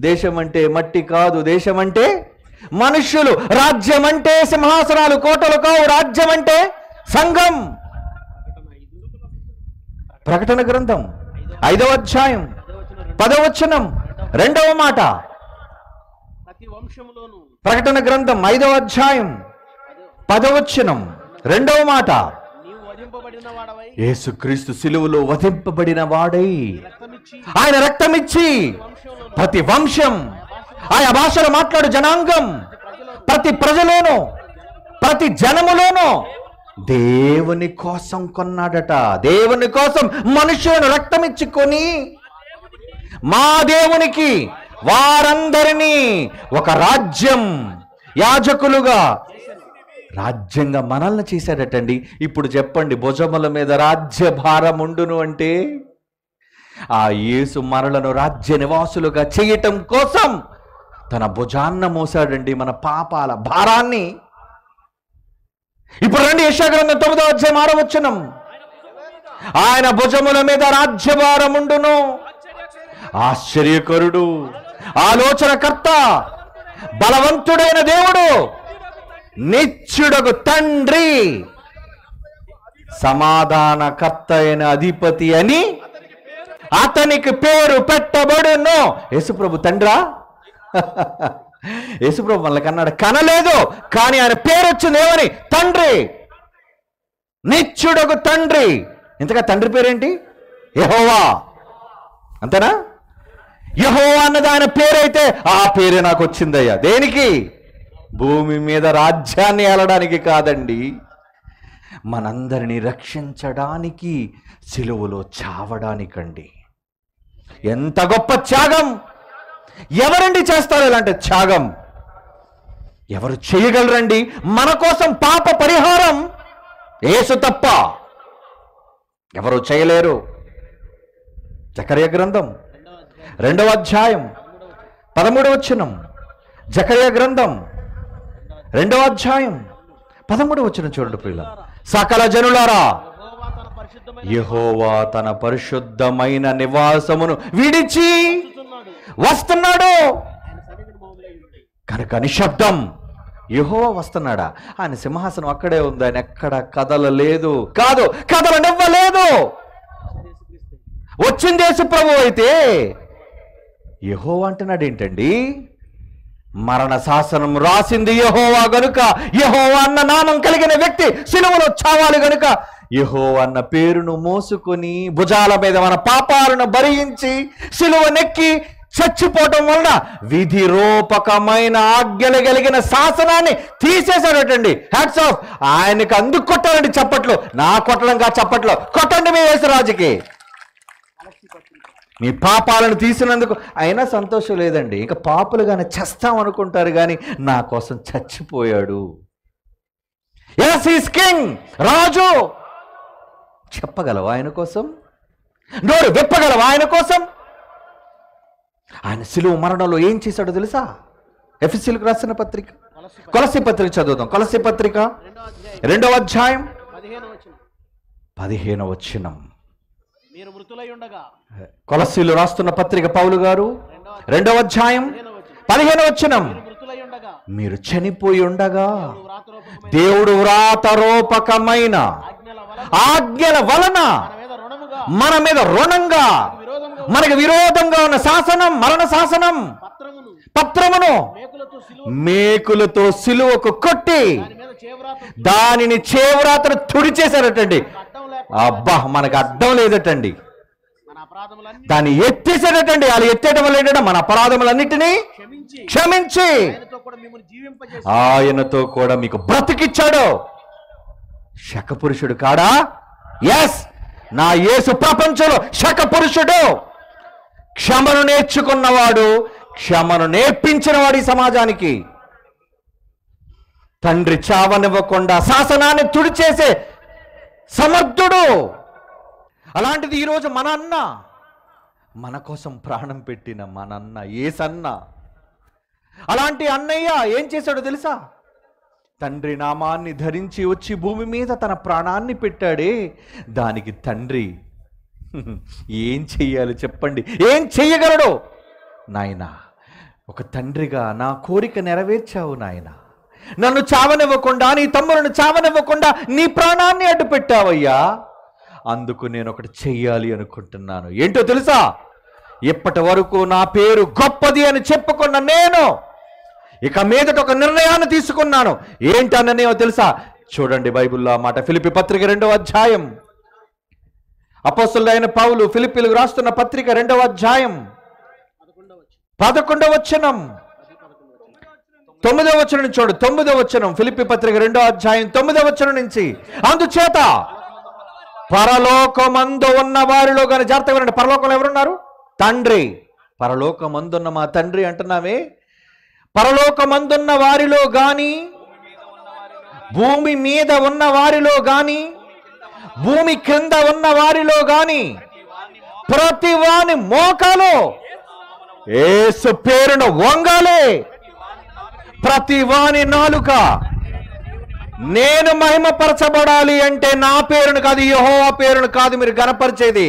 దేశం అంటే మట్టి కాదు, దేశం అంటే మనుష్యులు. రాజ్యం అంటే సింహాసనాలు, కోటలు కావు. రాజ్యం అంటే సంఘం. ప్రకటన గ్రంథం 5వ అధ్యాయం 10వ వచనం 2వ మాట. ప్రకటన గ్రంథం 5వ అధ్యాయం 10వ వచనం 2వ మాట. యేసుక్రీస్తు సిలువలో వధింపబడిన వాడై ఆయన రక్తమిచ్చి ప్రతి వంశం, ఆయా భాషలో మాట్లాడు జనాంగం, ప్రతి ప్రజలోనూ, ప్రతి జనములోనూ దేవుని కోసం కొన్నాడట. దేవుని కోసం మనుషులను రక్తమిచ్చి కొని మా దేవునికి వారందరినీ ఒక రాజ్యం, యాజకులుగా, రాజ్యంగా మనల్ని చేశాడటండి. ఇప్పుడు చెప్పండి, భుజముల మీద రాజ్య భారం ఉండును అంటే ఆ యేసు మనలను రాజ్య నివాసులుగా చేయటం కోసం తన భుజాన్న మోసాడండి మన పాపాల భారాన్ని. ఇప్పుడు రండి, యెషయా గ్రంథం 9వ అధ్యాయం 6వ వచనం. ఆయన భుజముల మీద రాజ్యభారం ఉండును. ఆశ్చర్యకరుడు, ఆలోచనకర్త, బలవంతుడైన దేవుడు, నిత్యుడగు తండ్రి, సమాధానకర్త అయిన అధిపతి అని అతనికి పేరు పెట్టబడును. యేసుప్రభు తండ్రా? యేసుప్రభు మనల్ని కన్నాడు? కనలేదు, కానీ ఆయన పేరు వచ్చింది ఏమని? తండ్రి, నిత్యుడగు తండ్రి. ఇంతగా తండ్రి పేరేంటి? యెహోవా. అంతేనా? యెహోవా అన్నది ఆయన పేరైతే ఆ పేరే నాకు వచ్చిందయ్యా. దేనికి? భూమి మీద రాజ్యాన్ని ఏలడానికి కాదండి, మనందరినీ రక్షించడానికి, సిలువలో చావడానికండి. ఎంత గొప్ప త్యాగం! ఎవరండి చేస్తారు ఇలాంటి త్యాగం? ఎవరు చేయగలరండి? మన కోసం పాప పరిహారం యేసు తప్ప ఎవరు చేయలేరు. జకర్యా గ్రంథం 2వ అధ్యాయం 13వ వచనం. జకర్యా గ్రంథం 2వ అధ్యాయం 13వ వచనం చూడండి ప్రియుల. సకల జనులారా, యెహోవా తన పరిశుద్ధమైన నివాసమును విడిచి వస్తున్నాడు కనుక నిశ్శబ్దం. యెహోవా వస్తున్నాడా? ఆయన సింహాసనం అక్కడే ఉంది, ఆయన ఎక్కడ కదలలేదు. కాదు, కదలనివ్వలేదు. వచ్చింది యేసు ప్రభువు. అయితే యెహోవా అంటున్నాడు ఏంటండి? మరణ శాసనం రాసింది యెహోవా గనుక, యెహోవా అన్న నామం కలిగిన వ్యక్తి సిలువలో చావాలి గనుక, యెహోవా అన్న పేరును మోసుకొని భుజాల మీద మన పాపాలను భరించి సిలువ నెక్కి చచ్చిపోవటం వలన విధి రూపకమైన ఆజ్ఞలు కలిగిన శాసనాన్ని తీసేశాడటండి. Hats off. ఆయనకు అందుకు కొట్టాలండి చప్పట్లు. నా కొట్టడంగా చప్పట్లు కొట్టండి మీ యేసురాజుకి. మీ పాపాలను తీసినందుకు అయినా సంతోషం లేదండి. ఇంకా పాపులుగానే చేస్తాం అనుకుంటారు, కానీ నా కోసం చచ్చిపోయాడు. yes he is king, రాజు. చెప్పగలవా ఆయన కోసం? నోరు విప్పగలవా ఆయన కోసం? ఆయన సిలువ మరణంలో ఏం చేశాడో తెలుసా? ఎఫెసీయులకు రాసిన పత్రిక, కొలస్సీ పత్రిక చదువుదాం. కొలస్సీ పత్రిక 2వ అధ్యాయం 15వ వచనం. కొలస్సీలు రాస్తున్న పత్రిక పౌలు గారు 2వ అధ్యాయం 15వ వచనం. మీరు చనిపోయి ఉండగా దేవుడు వ్రాతరూపకమైన ఆజ్ఞల వలన మన మీద రుణంగా, మనకు విరోధంగా ఉన్న శాసనం, మరణ శాసనం పత్రమును మేకులతో సిలువకు కొట్టి దానిని చేవ్రాతను తుడిచేశారటండి. అబ్బా, మనకు అడ్డం లేదటండి. దాన్ని ఎత్తేసాడటండి. వాళ్ళు ఎత్తేయడం వల్ల ఏంటంటే మన అపరాధములన్నిటినీ క్షమించి ఆయనతో కూడా మీకు బ్రతికిచ్చాడు. శకపురుషుడు కాడా? ఎస్, నా యేసు ప్రపంచంలో శకపురుషుడు. క్షమను నేర్చుకున్నవాడు, క్షమను నేర్పించిన వాడు ఈ సమాజానికి. తండ్రి చావనివ్వకుండా శాసనాన్ని తుడిచేసే సమర్థుడు. అలాంటిది ఈరోజు మన అన్న, మన కోసం ప్రాణం పెట్టిన మన అన్న యేసన్న. అలాంటి అన్నయ్య ఏం చేశాడో తెలుసా? తండ్రి నామాన్ని ధరించి వచ్చి భూమి మీద తన ప్రాణాన్ని పెట్టాడే, దానికి తండ్రి ఏం చెయ్యాలి చెప్పండి? ఏం చెయ్యగలడు? నాయనా, ఒక తండ్రిగా నా కోరిక నెరవేర్చావు నాయనా. నన్ను చావనివ్వకుండా, నీ తమ్ములను చావనివ్వకుండా నీ ప్రాణాన్ని అడ్డు పెట్టావయ్యా. అందుకు నేను ఒకటి చెయ్యాలి అనుకుంటున్నాను. ఏంటో తెలుసా? ఇప్పటి వరకు నా పేరు గొప్పది అని చెప్పుకున్న నేను ఇక మీదట ఒక నిర్ణయాన్ని తీసుకున్నాను. ఏంటి ఆ నిర్ణయం తెలుసా? చూడండి బైబిల్లో ఆ మాట. ఫిలిప్పీ పత్రిక 2వ అధ్యాయం అపోస్తలుడైన పౌలు ఫిలిప్పీలకు రాస్తున్న పత్రిక 2వ అధ్యాయం 11వ వచనం 9వ వచనం నుంచి చూడు. 9వ వచనం, ఫిలిప్పీ పత్రిక 2వ అధ్యాయం 9వ వచనం నుంచి, అందుచేత పరలోకమందు ఉన్న వారిలో కానీ, జాగ్రత్తగా వినండి, పరలోకంలో ఎవరున్నారు? తండ్రి. పరలోకమందున్న మా తండ్రి అంటున్నామే. పరలోకమందున్న వారిలో గాని, భూమి మీద ఉన్న వారిలో గాని, భూమి క్రింద ఉన్న వారిలో గాని, ప్రతి వాని మోకాలు యేసు పేరును వంగాలే, ప్రతి వాని నాలుక నేను మహిమపరచబడాలి అంటే నా పేరును కాదు, యెహోవా పేరును కాదు మీరు గణపరిచేది,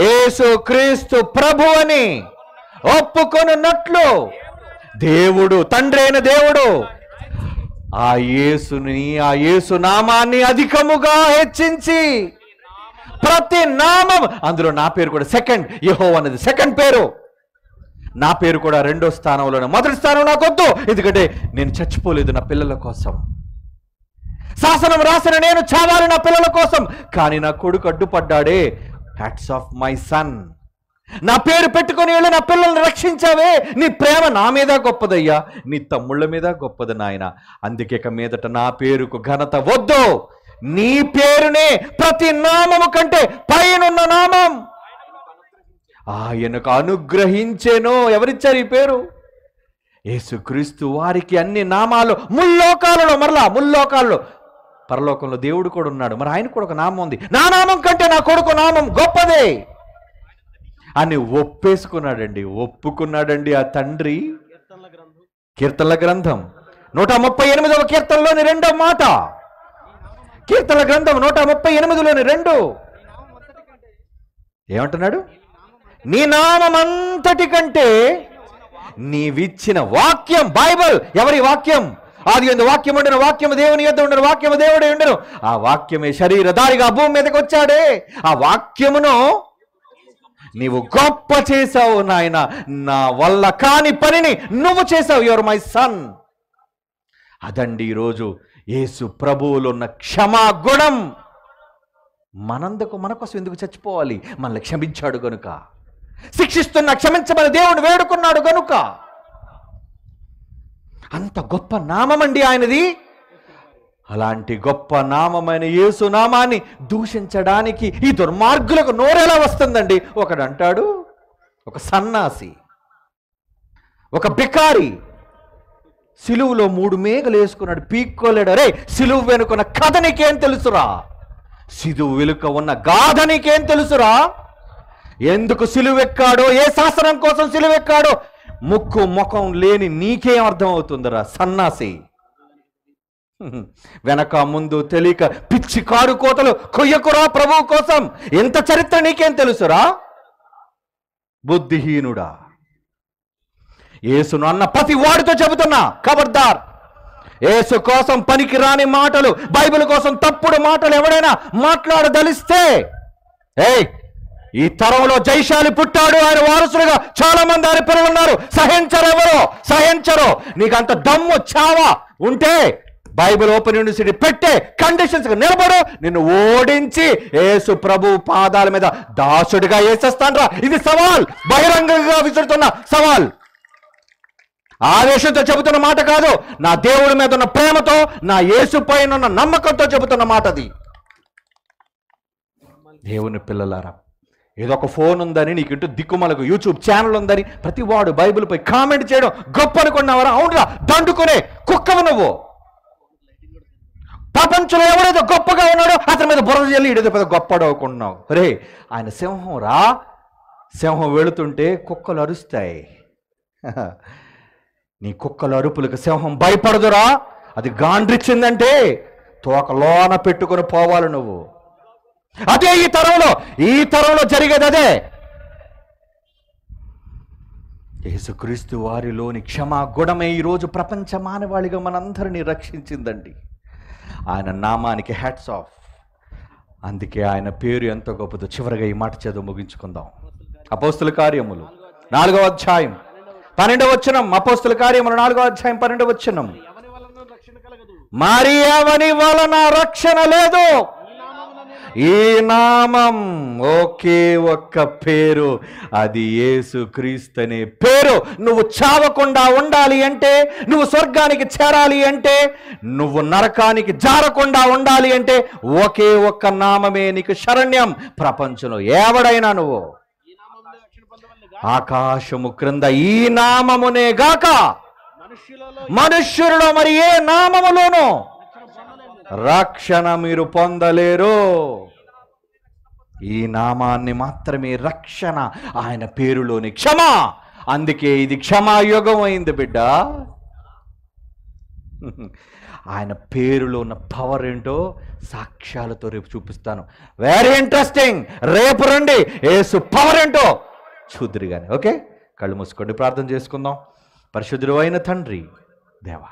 యేసు క్రీస్తు ప్రభు అని ఒప్పుకొనున్నట్లు దేవుడు, తండ్రి అయిన దేవుడు ఆ యేసు నామాన్ని అధికముగా హెచ్చించి, ప్రతి నామం, అందులో నా పేరు కూడా సెకండ్, యెహోవా అనేది సెకండ్ పేరు, నా పేరు కూడా 2వ స్థానంలోనే, మొదటి స్థానం నాకొద్దు, ఎందుకంటే నేను చచ్చిపోలేదు నా పిల్లల కోసం, శాసనం రాసిన నేను చావాలి నా పిల్లల కోసం, కానీ నా కొడుకు అడ్డుపడ్డాడే, హ్యాట్స్ ఆఫ్ మై సన్, నా పేరు పెట్టుకొని వెళ్ళి నా పిల్లల్ని రక్షించావే, నీ ప్రేమ నా మీద గొప్పదయ్యా, నీ తమ్ముళ్ళ మీద గొప్పది నాయన, అందుకే ఇక మీదట నా పేరుకు ఘనత వద్దు, నీ పేరునే ప్రతి నామము కంటే పైనున్న నామం ఆయనకు అనుగ్రహించేను. ఎవరిచ్చారు ఈ పేరు? యేసుక్రీస్తు వారికి అన్ని నామాలు ముల్లోకాలలో, మరలా ముల్లోకాలలో, పరలోకంలో దేవుడు కూడా ఉన్నాడు, మరి ఆయన కూడా ఒక నామం ఉంది, నా నామం కంటే నా కొడుకు నామం గొప్పదే అని ఒప్పుకున్నాడండి ఆ తండ్రి. కీర్తనల గ్రంథం 138వ కీర్తనలోని 2వ మాట, కీర్తనల గ్రంథం 138లోని 2 ఏమంటున్నాడు? నీ నామమంతటి కంటే నీవిచ్చిన వాక్యం, బైబిల్ ఎవరి వాక్యం? ఆది యందు వాక్యం ఉండెను, వాక్యము దేవుని యొద్ద ఉండెను, వాక్యము దేవుడే ఉండెను, ఆ వాక్యమే శరీరధారిగా భూమి మీదకి వచ్చాడే, ఆ వాక్యమును నీవు గొప్ప చేశావు నాయన, నా వల్ల కాని పనిని నువ్వు చేశావు, యువర్ మై సన్. అదండి ఈరోజు యేసు ప్రభువులో ఉన్న క్షమా గుణం. మన కోసం ఎందుకు చచ్చిపోవాలి? మనల్ని క్షమించాడు గనుక, శిక్షిస్తున్న క్షమించమని దేవుడు వేడుకున్నాడు గనుక. అంత గొప్ప నామమండి ఆయనది. అలాంటి గొప్ప నామమైన యేసు నామాన్ని దూషించడానికి ఈ దుర్మార్గులకు నోరెలా వస్తుందండి? ఒకడు అంటాడు, ఒక సన్నాసి, ఒక బికారి సిలువులో 3 మేకలు వేసుకున్నాడు, పీక్కోలేడు. రే, సిలువు వెనుకున్న కథ నీకేం తెలుసురా? సిలువు వెనుక ఉన్న గాథ నీకేం తెలుసురా? ఎందుకు సిలువెక్కాడో, ఏ శాసనం కోసం సిలువెక్కాడో ముక్కు ముఖం లేని నీకేం అర్థమవుతుందిరా సన్నాసి? వెనక ముందు తెలియక పిచ్చి కారు కోతలు కొయ్యకురా ప్రభువు కోసం. ఎంత చరిత్ర నీకేం తెలుసురా బుద్ధిహీనుడా? యేసును అన్న ప్రతి వాడితో చెబుతున్నా, ఖబర్దార్. యేసు కోసం పనికి రాని మాటలు, బైబిల్ కోసం తప్పుడు మాటలు ఎవడైనా మాట్లాడదలిస్తే, ఈ తరంలో జైశాలి పుట్టాడు, ఆయన వారసులుగా చాలా మంది ఆయన పిల్లలు ఉన్నారు, సహించరు. నీకంత దమ్ము చావా ఉంటే బైబిల్ ఓపెన్ యూనివర్సిటీ పెట్టే, కండిషన్స్ నిలబడు, నిన్ను ఓడించి యేసు ప్రభు పాదాల మీద దాసుడిగా వేసేస్తాన్రా. ఇది సవాల్, బహిరంగంగా విసురుతున్న సవాల్, ఆవేశంతో చెబుతున్న మాట కాదు, నా దేవుడి మీద ఉన్న ప్రేమతో, నా యేసు పైన ఉన్న నమ్మకంతో చెబుతున్న మాట అది. దేవుని పిల్లలారా, ఏదో ఒక ఫోన్ ఉందని, నీకు ఇంటూ దిక్కుమలకు యూట్యూబ్ ఛానల్ ఉందని ప్రతి వాడు బైబిల్ పై కామెంట్ చేయడం గొప్ప అనుకున్నావరా? అవునరా, దండుకునే కుక్కవు నువ్వు. ప్రపంచంలో ఎవడైతే గొప్పగా ఉన్నాడో అతని మీద బురద జల్లి ఇడేదో పెద్ద గొప్పడు అనుకున్నావు. రే, ఆయన సింహం రా. సింహం వెళుతుంటే కుక్కలు అరుస్తాయి. నీ కుక్కల అరుపులకు సింహం భయపడదురా. అది గాండ్రిచ్చిందంటే తోకలోన పెట్టుకొని పోవాలి నువ్వు. అదే ఈ తరంలో జరిగేది అదే. యేసుక్రీస్తు వారిలోని క్షమా గుణమే ఈరోజు ప్రపంచ మానవాళిగా మనందరినీ రక్షించిందండి. ఆయన నామానికి హ్యాట్స్ ఆఫ్. అందుకే ఆయన పేరు ఎంతో గొప్పదో. చివరిగా ఈ మాట చదువు ముగించుకుందాం. అపోస్తుల కార్యములు 4వ అధ్యాయం 12వ వచనం. అపోస్తుల కార్యములు 4వ అధ్యాయం 12వ వచనం. మరి ఎవని వలన రక్షణ లేదు, ఈ నామం, ఒకే ఒక్క పేరు, అది యేసుక్రీస్తు అనే పేరు. నువ్వు చావకుండా ఉండాలి అంటే, నువ్వు స్వర్గానికి చేరాలి అంటే, నువ్వు నరకానికి జారకుండా ఉండాలి అంటే ఒకే ఒక్క నామమే నీకు శరణ్యం. ప్రపంచంలో ఎవడైనా నువ్వు ఆకాశము క్రింద ఈ నామమునే గాక మనుష్యులలో మరి ఏ నామములోనూ రక్షణ మీరు పొందలేరు. ఈ నామాన్ని మాత్రమే రక్షణ, ఆయన పేరులోని క్షమ. అందుకే ఇది క్షమాయుగం అయింది బిడ్డ. ఆయన పేరులో ఉన్న పవర్ ఏంటో సాక్ష్యాలతో రేపు చూపిస్తాను. Very interesting. రేపు రండి, యేసు పవర్ ఏంటో చూద్దురు కానీ. ఓకే, కళ్ళు మూసుకోండి, ప్రార్థన చేసుకుందాం. పరిశుద్ధుడు అయిన తండ్రి దేవా,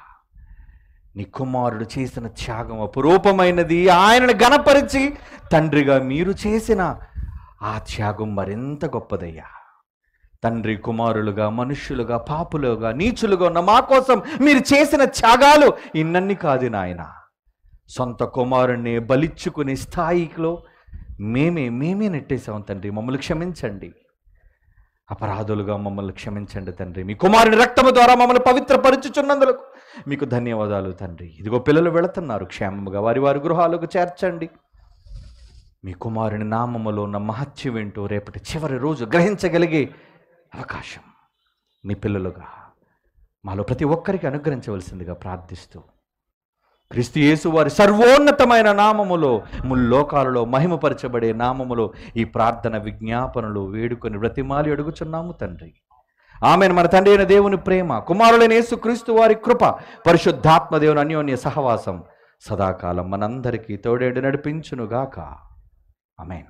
నీ కుమారుడు చేసిన త్యాగం అపురూపమైనది. ఆయనను గణపరిచి తండ్రిగా మీరు చేసిన ఆ త్యాగం మరింత గొప్పదయ్యా. తండ్రి కుమారులుగా, మనుష్యులుగా, పాపులుగా, నీచులుగా ఉన్న మా కోసం మీరు చేసిన త్యాగాలు ఇన్నన్ని కాదు నాయన. సొంత కుమారుణ్ణి బలిచ్చుకునే స్థాయిలో మేమే నెట్టేశాం తండ్రి. మమ్మల్ని క్షమించండి, అపరాధులుగా మమ్మల్ని క్షమించండి తండ్రి. మీ కుమారుని రక్తము ద్వారా మమ్మల్ని పవిత్రపరచుచున్నందుకు మీకు ధన్యవాదాలు తండ్రి. ఇదిగో పిల్లలు వెళుతున్నారు క్షేమముగా, వారి వారి గృహాలకు చేర్చండి. మీ కుమారుని నామములో ఉన్న మహత్యం ఏంటో రేపటి చివరి రోజు గ్రహించగలిగే అవకాశం నీ పిల్లలుగా మాలో ప్రతి ఒక్కరికి అనుగ్రహించవలసిందిగా ప్రార్థిస్తూ, క్రీస్తు యేసు వారి సర్వోన్నతమైన నామములో, ముల్లోకాలలో మహిమపరచబడే నామములో ఈ ప్రార్థన విజ్ఞాపనలు వేడుకొని బ్రతిమాలి అడుగుచున్నాము తండ్రి. ఆమెను. మన తండ్రి అయిన దేవుని ప్రేమ, కుమారుడైన యేసుక్రీస్తు వారి కృప, పరిశుద్ధాత్మ దేవుని అన్యోన్య సహవాసం సదాకాలం మనందరికీ తోడేండి నడిపించునుగాక. ఆమేన్.